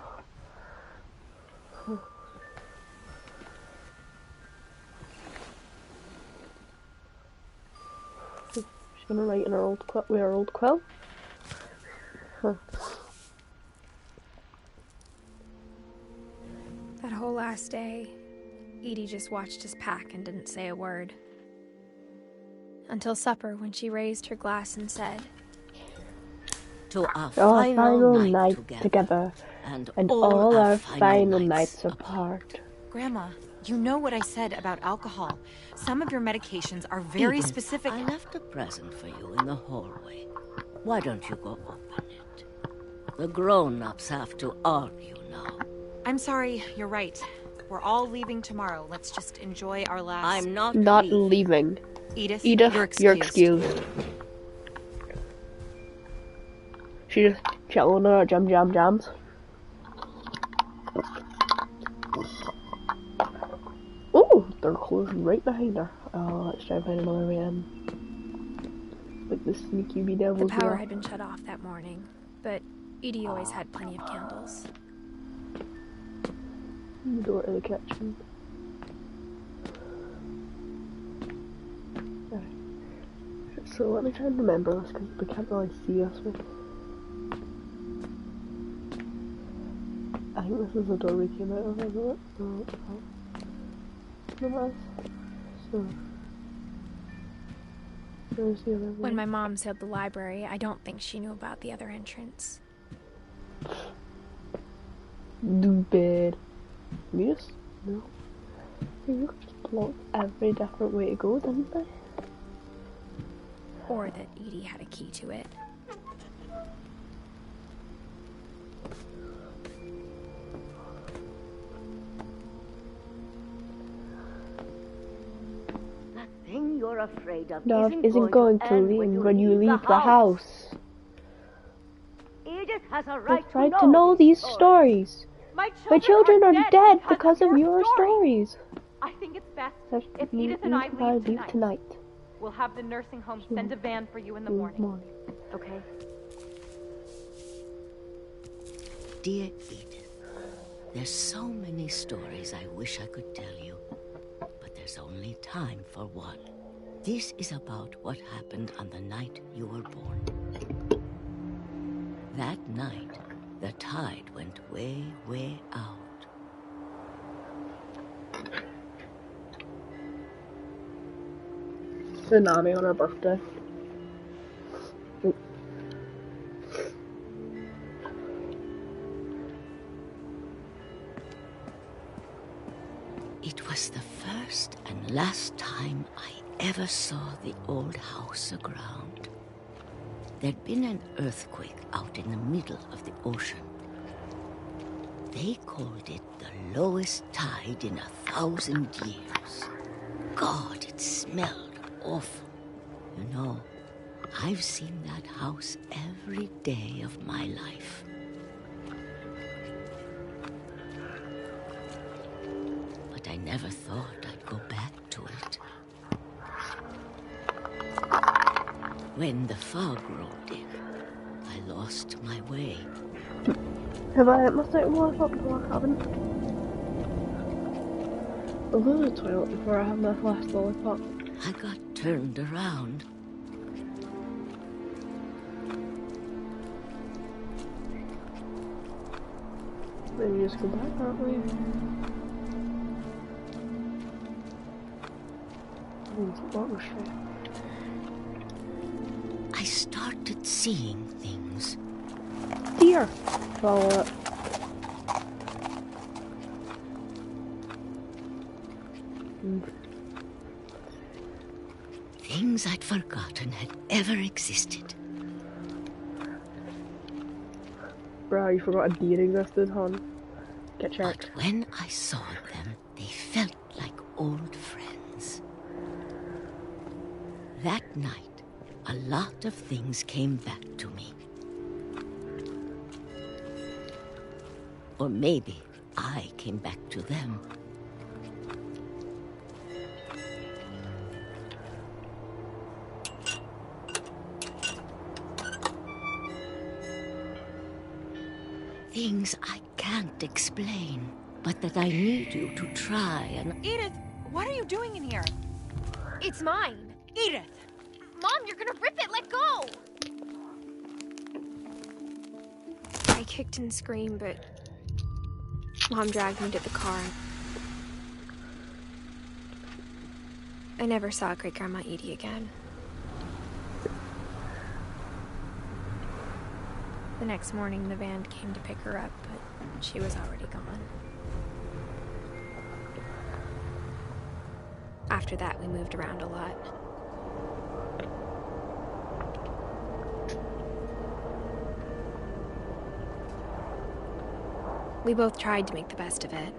She's gonna write in her old quill with her old quill. Huh. last day, Edie just watched us pack and didn't say a word. Until supper, when she raised her glass and said, "To our final night together, and all our final nights nights apart." Grandma, you know what I said about alcohol. Some of your medications are very Edith, specific. I left a present for you in the hallway. Why don't you go open it? The grown-ups have to argue now. I'm sorry, you're right. We're all leaving tomorrow. Let's just enjoy our last... I'm not leaving. Edith, you're excused. She just chilling on her jams. Oh, they're closing right behind her. Oh, let's try and find another way in. Like the sneaky wee devils. The power had been shut off that morning, but Edie always had plenty of candles. The door to the kitchen. Right. So let me try and remember this because we can't really see us. I think this is the door we came out of, isn't it? No, it's not. So, where's the other one? When my mom sailed the library, I don't think she knew about the other entrance. Stupid. Yes? No. You just blocked every different way to go, didn't they? Or that Edie had a key to it. The thing you're afraid of Love isn't going to leave when you leave the house. Edith has a right It's right to know these stories. My children are dead because of your stories. I think it's best if Edith and I leave tonight. We'll have the nursing home send a van for you in the morning. Okay? Dear Edith, there's so many stories I wish I could tell you, but there's only time for one. This is about what happened on the night you were born. That night, the tide went way, way out. Tsunami on her birthday. It was the first and last time I ever saw the old house aground. There'd been an earthquake out in the middle of the ocean. They called it the lowest tide in 1,000 years. God, it smelled awful. You know, I've seen that house every day of my life. But I never thought I'd go back to it. When the fog rolled in, I lost my way. Have I hit my second lollipop? No, I haven't. I'll go to the toilet before I have my last lollipop. I got turned around. Then you just go back that way. I started seeing things. Deer! Follow it. Things I'd forgotten had ever existed. Bro, you forgot a deer existed, hon. Get checked. But when I saw them, they felt like old friends. That night, a lot of things came back to me. Or maybe I came back to them. Things I can't explain, but that I need you to try and... Edith, what are you doing in here? It's mine. Edith! Mom, you're gonna rip it! Let go! I kicked and screamed, but Mom dragged me to the car I never saw Great-Grandma Edie again. The next morning, the van came to pick her up, but she was already gone. After that, we moved around a lot. We both tried to make the best of it.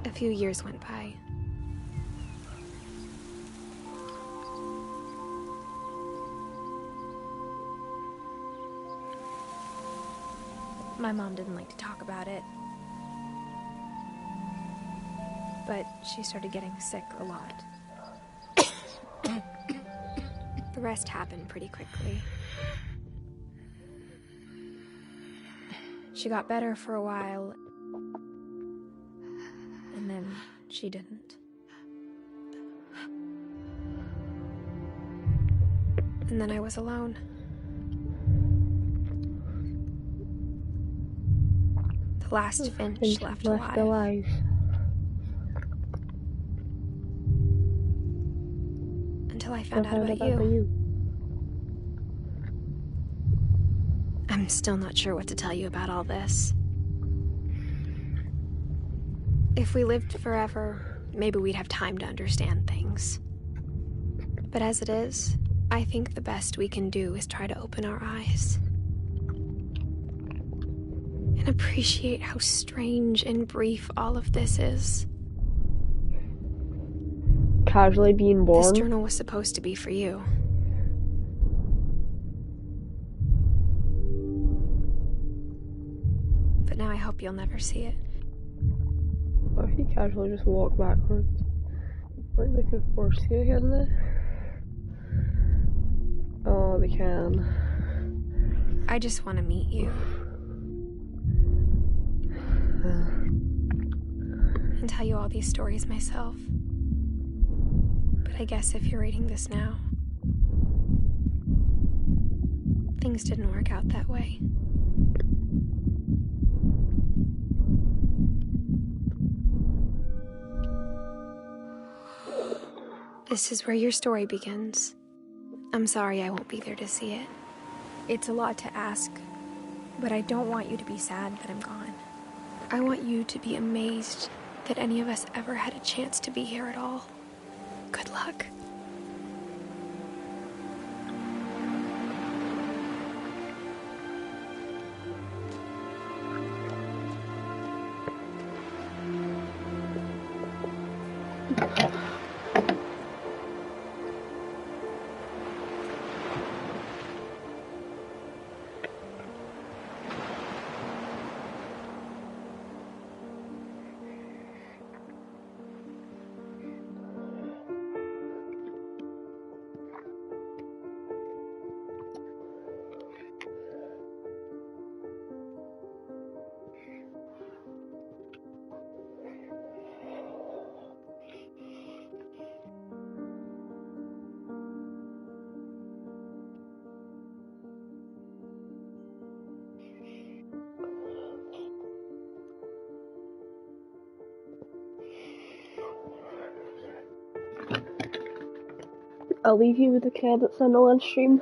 A few years went by. My mom didn't like to talk about it, but she started getting sick a lot. The rest happened pretty quickly. She got better for a while, and then she didn't. And then I was alone. The last Finch left alive. Until I found out about you. I'm still not sure what to tell you about all this. If we lived forever, maybe we'd have time to understand things. But as it is, I think the best we can do is try to open our eyes. And appreciate how strange and brief all of this is. Casually being born. This journal was supposed to be for you. But now I hope you'll never see it. What if you casually just walk backwards? Like they could force you again there? Oh, they can. I just want to meet you. And tell you all these stories myself. But I guess if you're reading this now, things didn't work out that way. This is where your story begins. I'm sorry I won't be there to see it. It's a lot to ask, but I don't want you to be sad that I'm gone. I want you to be amazed that any of us ever had a chance to be here at all. Good luck. I'll leave you with the credits on the live stream.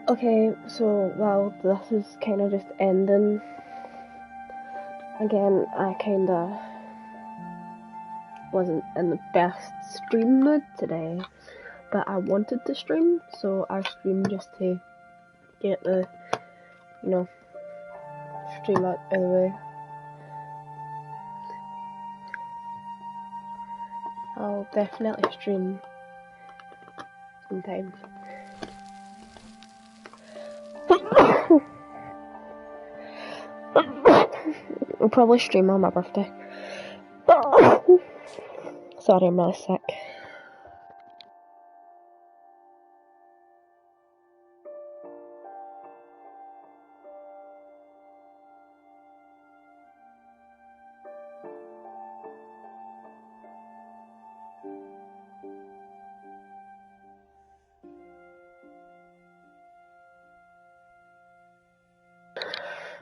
Okay, so, well, this is kind of just ending. Again, I kind of wasn't in the best stream mood today, but I wanted to stream, so I streamed just to get the, you know, stream out of the way. I'll definitely stream sometime. I'll probably stream on my birthday. Sorry, I'm really sick.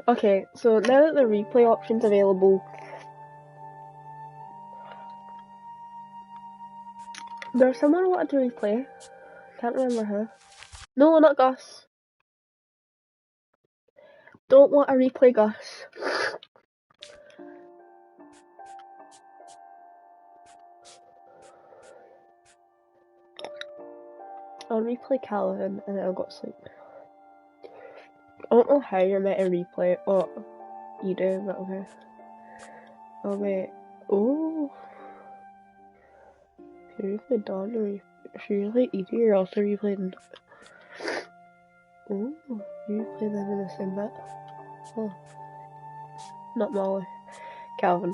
Okay, so now that the replay option's available, there's someone I wanted to replay. Can't remember who. No, not Gus. Don't want to replay Gus. I'll replay Calvin and then I'll go to sleep. I don't know how you're meant to replay it. Oh, you do, but okay. Oh wait. Oh. If you replay Dawn or if you replay Edie, you're also replaying. Oh, you replay them in the same bit. Oh. Not Molly. Calvin.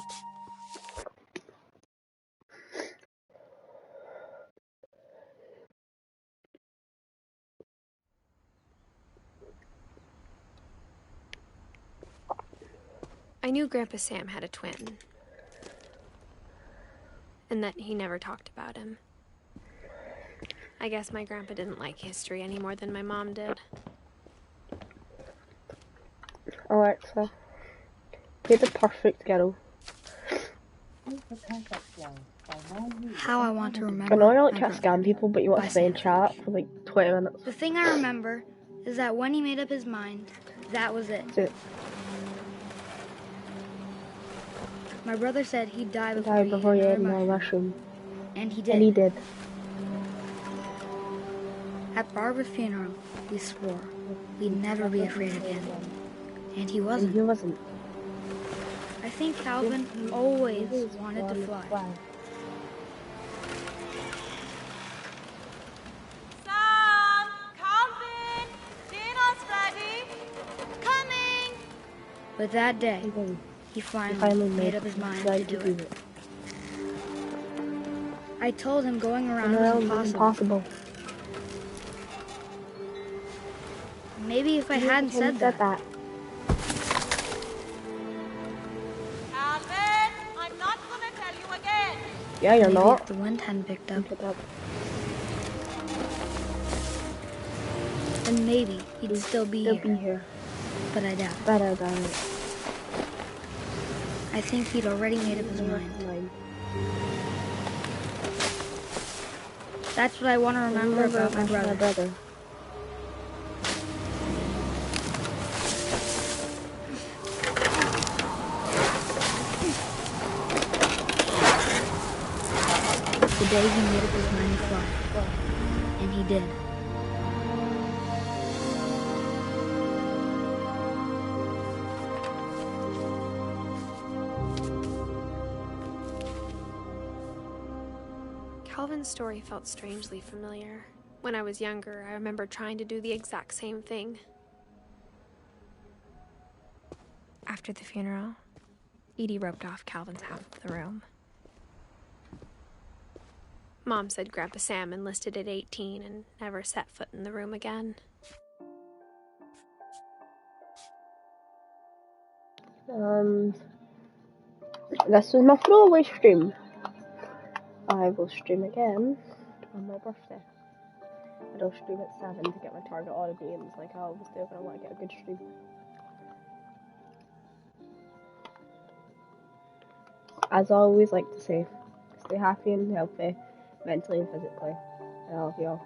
I knew Grandpa Sam had a twin, and that he never talked about him. I guess my grandpa didn't like history any more than my mom did. Alexa, play the perfect girl. How I want to remember. I know you like trying to scam people, but you want to stay in chat for like 20 minutes. The thing I remember is that when he made up his mind, that was it. That's it. My brother said he'd die He before died before he he ate ate another another mushroom. mushroom. And he did. And he did. At Barbara's funeral, we swore we'd never be afraid again. And he wasn't. And he wasn't. I think Calvin always wanted to fly. Sam! Calvin! Dinner's ready! Coming! But that day, he finally made up his mind to do it. I told him going around was impossible. Maybe if I hadn't said that. Calvin! I'm not gonna tell you again! Yeah, you're Maybe not. if the wind hadn't picked up. And maybe he'd still be here. But I doubt it. I think he'd already made up his mind. That's what I want to remember about my brother. The day he made up his mind to fly. And he did. Calvin's story felt strangely familiar. When I was younger, I remember trying to do the exact same thing. After the funeral, Edie roped off Calvin's half of the room. Mom said Grandpa Sam enlisted at 18 and never set foot in the room again. This was my throwaway stream. I will stream again on my birthday. And I'll stream at 7 to get my target audience like I always do when I want to get a good stream. As I always like to say, stay happy and healthy, mentally and physically. I love you all.